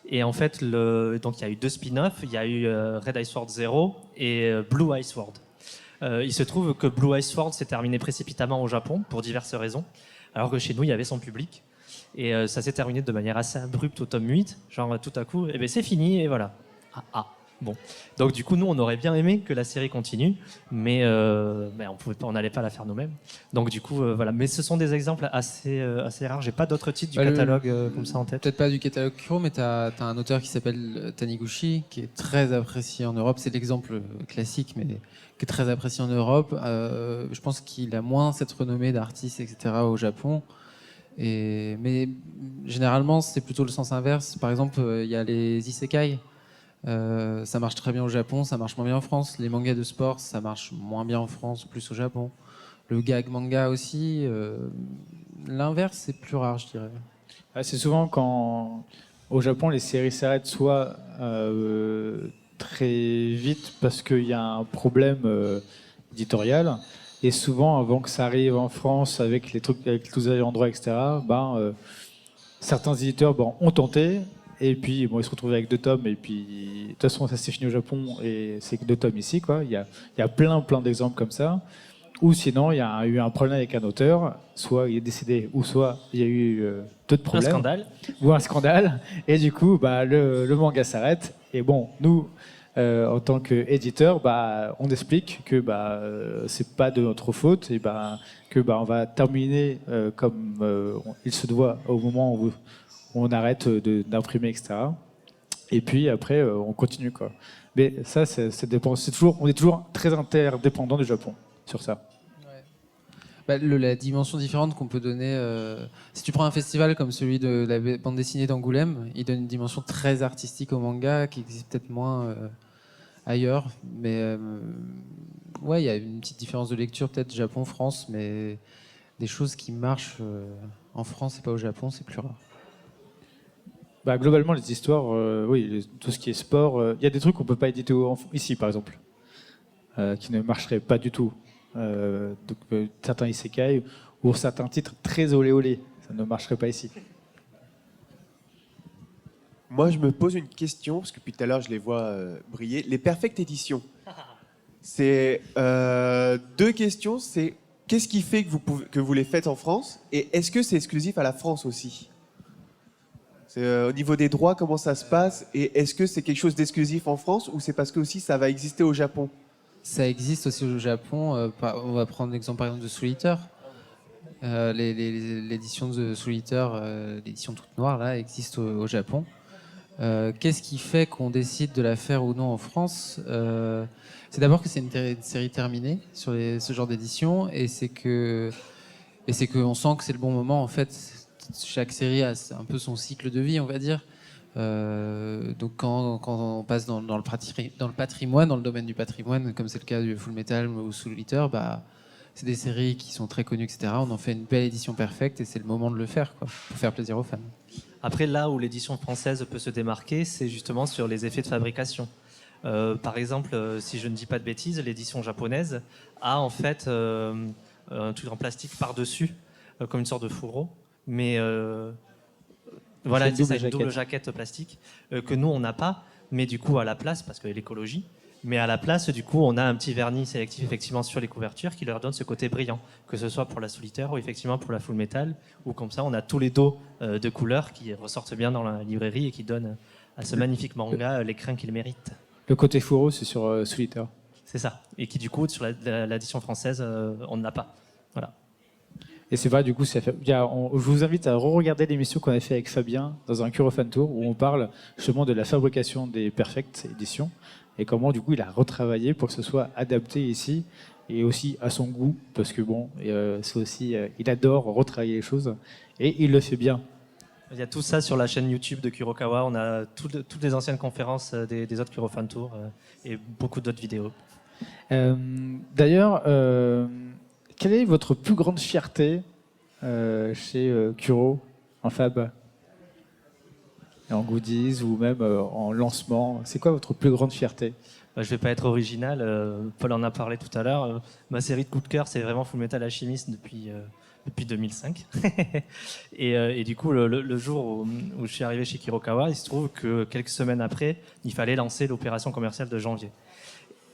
Et en fait, donc il y a eu 2 spin-offs. Il y a eu Red Ice Sword 0 et Blue Ice Sword. Il se trouve que Blue Ice Sword s'est terminé précipitamment au Japon pour diverses raisons, alors que chez nous, il y avait son public. Et ça s'est terminé de manière assez abrupte au tome 8. Genre tout à coup, c'est fini et voilà. Bon. Donc du coup, nous, on aurait bien aimé que la série continue, mais on n'allait pas la faire nous-mêmes. Donc du coup, voilà. Mais ce sont des exemples assez rares. J'ai pas d'autres titres du catalogue comme ça en tête. Peut-être pas du catalogue Kuro, mais tu as un auteur qui s'appelle Taniguchi, qui est très apprécié en Europe. C'est l'exemple classique, mais qui est très apprécié en Europe. Je pense qu'il a moins cette renommée d'artiste, etc. au Japon. Mais généralement, c'est plutôt le sens inverse. Par exemple, il y a les isekai. Ça marche très bien au Japon, ça marche moins bien en France. Les mangas de sport, ça marche moins bien en France, plus au Japon. Le gag manga aussi. L'inverse, c'est plus rare, je dirais. C'est souvent quand au Japon les séries s'arrêtent soit très vite parce qu'il y a un problème éditorial, et souvent avant que ça arrive en France avec les trucs avec tous les endroits, etc. Certains éditeurs ont tenté, et puis ils se retrouvent avec 2 tomes, et puis de toute façon ça s'est fini au Japon et c'est que 2 tomes ici, quoi. Il y a plein d'exemples comme ça. Ou sinon, il y a eu un problème avec un auteur, soit il est décédé, ou soit il y a eu d'autres problèmes. Un scandale. Ou un scandale. Et du coup, le manga s'arrête. Et bon, nous, en tant qu'éditeur, on explique que c'est pas de notre faute, et on va terminer comme il se doit au moment où on arrête d'imprimer, etc. Et puis après, on continue, quoi. Mais ça dépend. On est toujours très interdépendant du Japon sur ça. La dimension différente qu'on peut donner, si tu prends un festival comme celui de la bande dessinée d'Angoulême, il donne une dimension très artistique au manga qui existe peut-être moins ailleurs. Mais il y a une petite différence de lecture peut-être Japon-France, mais des choses qui marchent en France et pas au Japon, c'est plus rare. Globalement, les histoires, tout ce qui est sport, il y a des trucs qu'on peut pas éditer ici, par exemple, qui ne marcheraient pas du tout. Certains isekai ou certains titres très olé olé, ça ne marcherait pas ici. Moi, je me pose une question, parce que depuis tout à l'heure, je les vois briller. Les Perfect Editions, c'est 2 questions. C'est qu'est-ce qui fait que vous les faites en France, et est-ce que c'est exclusif à la France aussi? Au niveau des droits, comment ça se passe, et est-ce que c'est quelque chose d'exclusif en France, ou c'est parce que aussi ça va exister au Japon? Ça existe aussi au Japon. On va prendre l'exemple par exemple de Soul Eater. L'édition de Soul Eater, l'édition toute noire, là, existe au Japon. Qu'est-ce qui fait qu'on décide de la faire ou non en France? C'est d'abord que c'est une série terminée sur ce genre d'édition, et c'est qu'on sent que c'est le bon moment. En fait, chaque série a un peu son cycle de vie, on va dire. Donc quand on passe dans le patrimoine, dans le domaine du patrimoine, comme c'est le cas du Full Metal ou Soul Eater, c'est des séries qui sont très connues, etc. On en fait une belle édition parfaite, et c'est le moment de le faire, quoi, pour faire plaisir aux fans. Après, là où l'édition française peut se démarquer, c'est justement sur les effets de fabrication. Par exemple, si je ne dis pas de bêtises, l'édition japonaise a en fait un truc en plastique par-dessus, comme une sorte de fourreau, mais voilà, c'est une double jaquette plastique que nous, on n'a pas, mais du coup, à la place, parce que l'écologie, mais à la place, du coup, on a un petit vernis sélectif effectivement sur les couvertures qui leur donne ce côté brillant, que ce soit pour la solitaire ou effectivement pour la full metal, ou comme ça, on a tous les dos de couleurs qui ressortent bien dans la librairie et qui donnent à ce magnifique manga l'écrin qu'il mérite. Le côté fourreau, c'est sur Solitaire. C'est ça, et qui du coup, sur l'édition française, on ne l'a pas. Voilà. Et c'est vrai, du coup, je vous invite à re-regarder l'émission qu'on a fait avec Fabien dans un Kuro Fan Tour, où on parle justement de la fabrication des Perfect éditions et comment, du coup, il a retravaillé pour que ce soit adapté ici, et aussi à son goût, parce que c'est aussi, il adore retravailler les choses, et il le fait bien. Il y a tout ça sur la chaîne YouTube de Kurokawa. On a toutes les anciennes conférences des autres Kuro Fan Tour et beaucoup d'autres vidéos. D'ailleurs, quelle est votre plus grande fierté chez Kuro, en fab, en goodies ou même en lancement? C'est quoi votre plus grande fierté? Je ne vais pas être original, Paul en a parlé tout à l'heure. Ma série de coup de cœur, c'est vraiment Full Metal Alchemist depuis 2005. et du coup, le jour où je suis arrivé chez Kurokawa, il se trouve que quelques semaines après, il fallait lancer l'opération commerciale de janvier.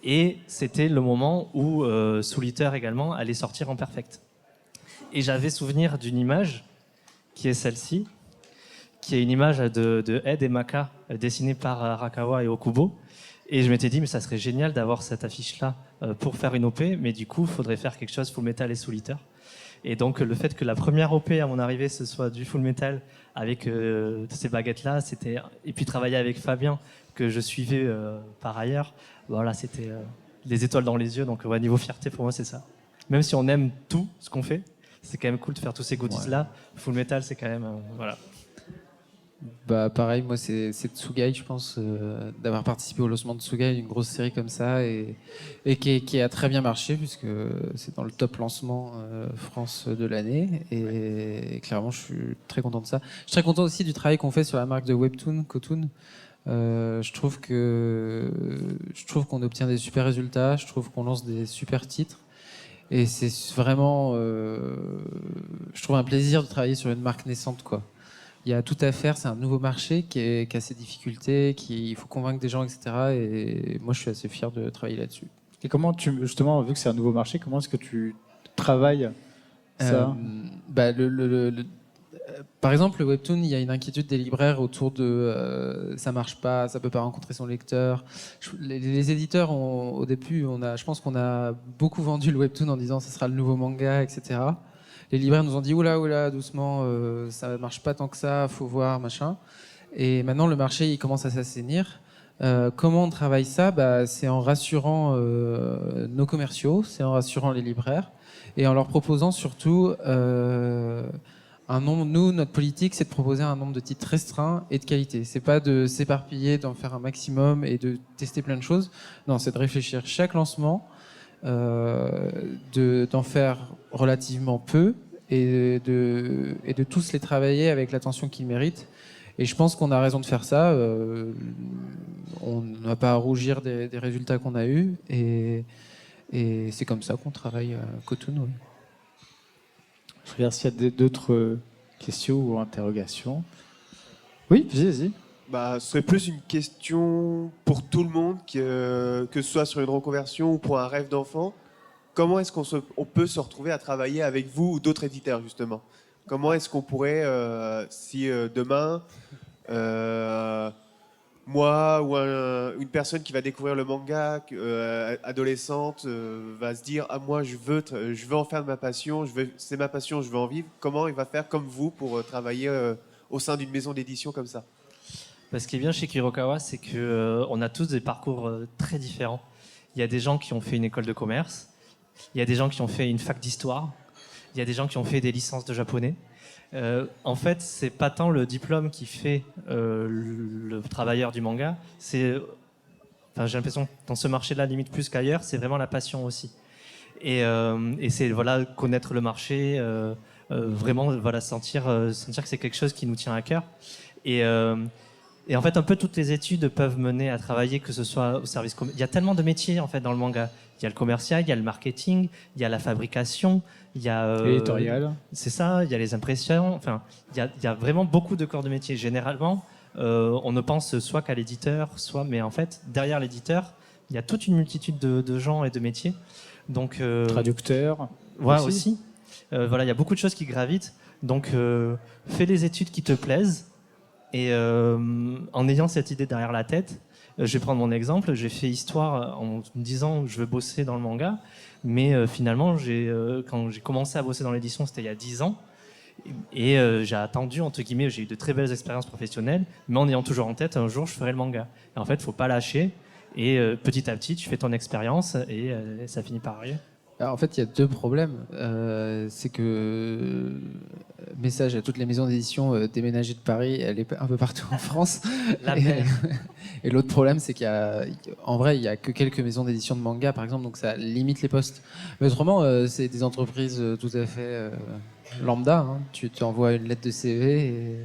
Et c'était le moment où Soul Eater également allait sortir en perfect. Et j'avais souvenir d'une image, qui est celle-ci, qui est une image de Ed et Maka, dessinée par Arakawa et Okubo. Et je m'étais dit, mais ça serait génial d'avoir cette affiche-là pour faire une OP, mais du coup, il faudrait faire quelque chose Full Metal et Soul Eater. Et donc, le fait que la première OP à mon arrivée, ce soit du Full Metal avec ces baguettes-là, et puis travailler avec Fabien, que je suivais par ailleurs, voilà, c'était les étoiles dans les yeux. Donc, niveau fierté, pour moi, c'est ça. Même si on aime tout ce qu'on fait, c'est quand même cool de faire tous ces goodies-là. Full Metal, c'est quand même... voilà. Bah pareil, moi c'est Tsugai, je pense, d'avoir participé au lancement de Tsugai, une grosse série comme ça, et qui a très bien marché, puisque c'est dans le top lancement France de l'année, et clairement je suis très content de ça. Je suis très content aussi du travail qu'on fait sur la marque de Webtoon, Kotoon. Je trouve qu'on obtient des super résultats, je trouve qu'on lance des super titres, et c'est vraiment, je trouve un plaisir de travailler sur une marque naissante, quoi. Il y a tout à faire, c'est un nouveau marché qui a ses difficultés, il faut convaincre des gens, etc. Et moi, je suis assez fier de travailler là-dessus. Et comment justement, vu que c'est un nouveau marché, comment est-ce que tu travailles ça Par exemple, le Webtoon, il y a une inquiétude des libraires autour de ça marche pas, ça peut pas rencontrer son lecteur. Les éditeurs, au début, je pense qu'on a beaucoup vendu le Webtoon en disant ça sera le nouveau manga, etc. Les libraires nous ont dit oula, doucement, ça marche pas tant que ça, faut voir, machin. Et maintenant, le marché, il commence à s'assainir. Comment on travaille ça? C'est en rassurant nos commerciaux, c'est en rassurant les libraires, et en leur proposant surtout un nombre. Nous, notre politique, c'est de proposer un nombre de titres restreint et de qualité. C'est pas de s'éparpiller, d'en faire un maximum et de tester plein de choses. Non, c'est de réfléchir chaque lancement, d'en faire relativement peu et de tous les travailler avec l'attention qu'ils méritent. Et je pense qu'on a raison de faire ça. On n'a pas à rougir des résultats qu'on a eus. Et c'est comme ça qu'on travaille à Kotoon. Ouais. Je regarde s'il y a d'autres questions ou interrogations. Oui, vas-y. Ce serait plus une question pour tout le monde, que ce soit sur une reconversion ou pour un rêve d'enfant. Comment est-ce qu'on peut se retrouver à travailler avec vous ou d'autres éditeurs, justement? Comment est-ce qu'on pourrait, si demain, moi ou une personne qui va découvrir le manga, adolescente, va se dire moi je veux en faire de ma passion, c'est ma passion, je veux en vivre. Comment il va faire comme vous pour travailler au sein d'une maison d'édition comme ça? Ce qui est bien chez Kurokawa, c'est qu'on a tous des parcours très différents. Il y a des gens qui ont fait une école de commerce, il y a des gens qui ont fait une fac d'histoire, il y a des gens qui ont fait des licences de japonais. En fait, c'est pas tant le diplôme qui fait le travailleur du manga, j'ai l'impression que dans ce marché-là, limite plus qu'ailleurs, c'est vraiment la passion aussi. Et c'est connaître le marché, vraiment sentir que c'est quelque chose qui nous tient à cœur. Et en fait, un peu toutes les études peuvent mener à travailler, que ce soit au service commercial. Il y a tellement de métiers en fait dans le manga. Il y a le commercial, il y a le marketing, il y a la fabrication, il y a l'éditorial. C'est ça, il y a les impressions. Enfin, il y a vraiment beaucoup de corps de métier. Généralement, on ne pense soit qu'à l'éditeur, mais en fait, derrière l'éditeur, il y a toute une multitude de gens et de métiers. Donc traducteur. Aussi. Il y a beaucoup de choses qui gravitent. Donc, fais les études qui te plaisent. Et en ayant cette idée derrière la tête, je vais prendre mon exemple, j'ai fait histoire en me disant que je veux bosser dans le manga, mais finalement, quand j'ai commencé à bosser dans l'édition, c'était il y a 10 ans, et j'ai attendu, entre guillemets, j'ai eu de très belles expériences professionnelles, mais en ayant toujours en tête, un jour, je ferai le manga. Et en fait, il ne faut pas lâcher, et petit à petit, tu fais ton expérience, et ça finit par arriver. Alors, en fait, il y a deux problèmes. C'est que, message à toutes les maisons d'édition déménagées de Paris, elle est un peu partout en France. Et l'autre problème, c'est qu'en vrai, il n'y a que quelques maisons d'édition de manga, par exemple, donc ça limite les postes. Mais autrement, c'est des entreprises tout à fait lambda. Hein. Tu envoies une lettre de CV et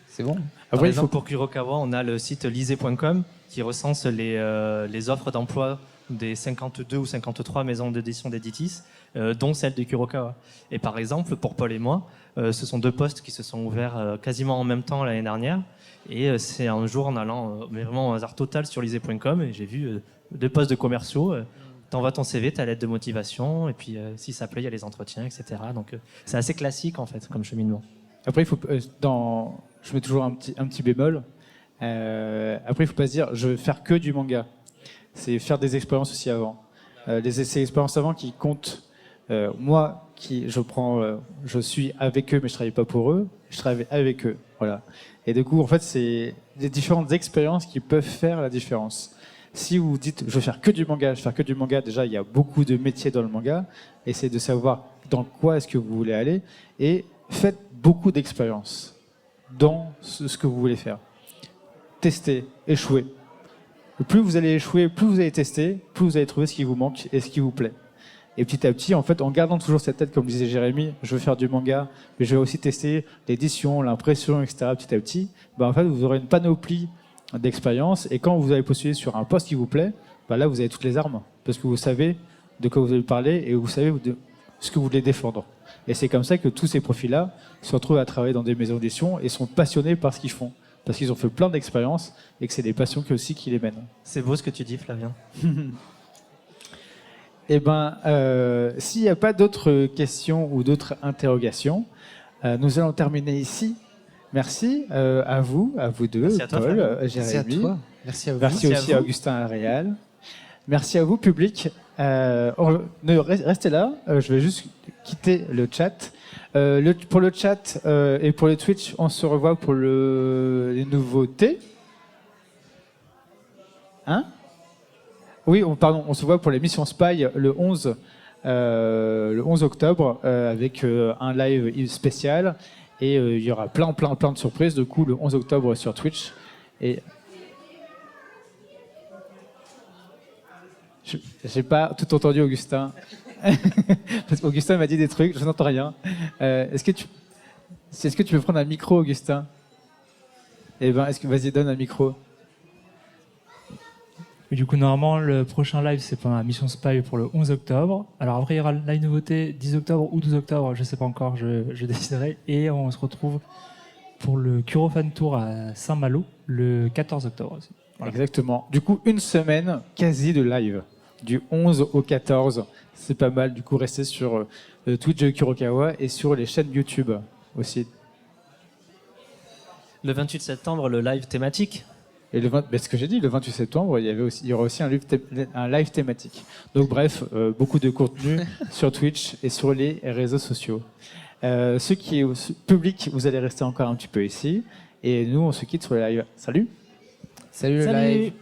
c'est bon. Par exemple, pour Kurokawa, on a le site lisez.com qui recense les offres d'emploi des 52 ou 53 maisons d'édition d'Editis, dont celle de Kurokawa. Et par exemple, pour Paul et moi, ce sont 2 postes qui se sont ouverts quasiment en même temps l'année dernière. Et c'est un jour en allant, mais vraiment au hasard total sur lisez.com, et j'ai vu 2 postes de commerciaux. T'envoies ton CV, ta lettre de motivation, et puis si ça plaît, il y a les entretiens, etc. Donc c'est assez classique en fait comme cheminement. Après, il faut je mets toujours un petit bémol. Après, il ne faut pas se dire je vais faire que du manga. C'est faire des expériences aussi avant. Ces expériences avant qui comptent. Moi, je suis avec eux, mais je travaille pas pour eux. Je travaille avec eux, voilà. Et du coup, en fait, c'est des différentes expériences qui peuvent faire la différence. Si vous dites, je vais faire que du manga, déjà, il y a beaucoup de métiers dans le manga. Essayez de savoir dans quoi est-ce que vous voulez aller, et faites beaucoup d'expériences dans ce que vous voulez faire. Testez, échouez. Plus vous allez échouer, plus vous allez tester, plus vous allez trouver ce qui vous manque et ce qui vous plaît. Et petit à petit, en fait, en gardant toujours cette tête, comme disait Jérémy, je veux faire du manga, mais je vais aussi tester l'édition, l'impression, etc. Petit à petit, en fait, vous aurez une panoplie d'expériences. Et quand vous allez postuler sur un poste qui vous plaît, là, vous avez toutes les armes, parce que vous savez de quoi vous allez parler et vous savez de ce que vous voulez défendre. Et c'est comme ça que tous ces profils-là se retrouvent à travailler dans des maisons d'édition et sont passionnés par ce qu'ils font, parce qu'ils ont fait plein d'expériences et que c'est des passions aussi qui les mènent. C'est beau ce que tu dis, Flavien. Eh bien, s'il n'y a pas d'autres questions ou d'autres interrogations, nous allons terminer ici. Merci à vous deux, Merci à toi, Paul, Flavien. Merci à Jérémy. toi. Merci à vous. Merci Merci à aussi à vous. Augustin Aréal. Merci à vous, public. Restez là, je vais juste quitter le chat. Pour le chat et pour le Twitch, on se revoit pour les nouveautés. Hein? Oui, on se voit pour l'émission Spy le 11 octobre avec un live spécial et il y aura plein de surprises du coup le 11 octobre sur Twitch. Et j'ai pas tout entendu, Augustin. Parce qu'Augustin m'a dit des trucs, je n'entends rien. Est-ce que tu peux prendre un micro, Augustin? Vas-y, donne un micro. Et du coup, normalement, le prochain live, c'est pour la mission Spy pour le 11 octobre. Alors après, il y aura la nouveauté 10 octobre ou 12 octobre, je ne sais pas encore, je déciderai. Et on se retrouve pour le Kurofan Tour à Saint-Malo le 14 octobre aussi. Voilà. Exactement. Du coup, une semaine quasi de live. Du 11 au 14. C'est pas mal. Du coup, restez sur le Twitch de Kurokawa et sur les chaînes YouTube aussi. Le 28 septembre, le live thématique. Et ce que j'ai dit, le 28 septembre, il y aura aussi un live thématique. Donc bref, beaucoup de contenu sur Twitch et sur les réseaux sociaux. Ceux qui est public, vous allez rester encore un petit peu ici. Et nous, on se quitte sur le live. Salut! Salut le Salut. live.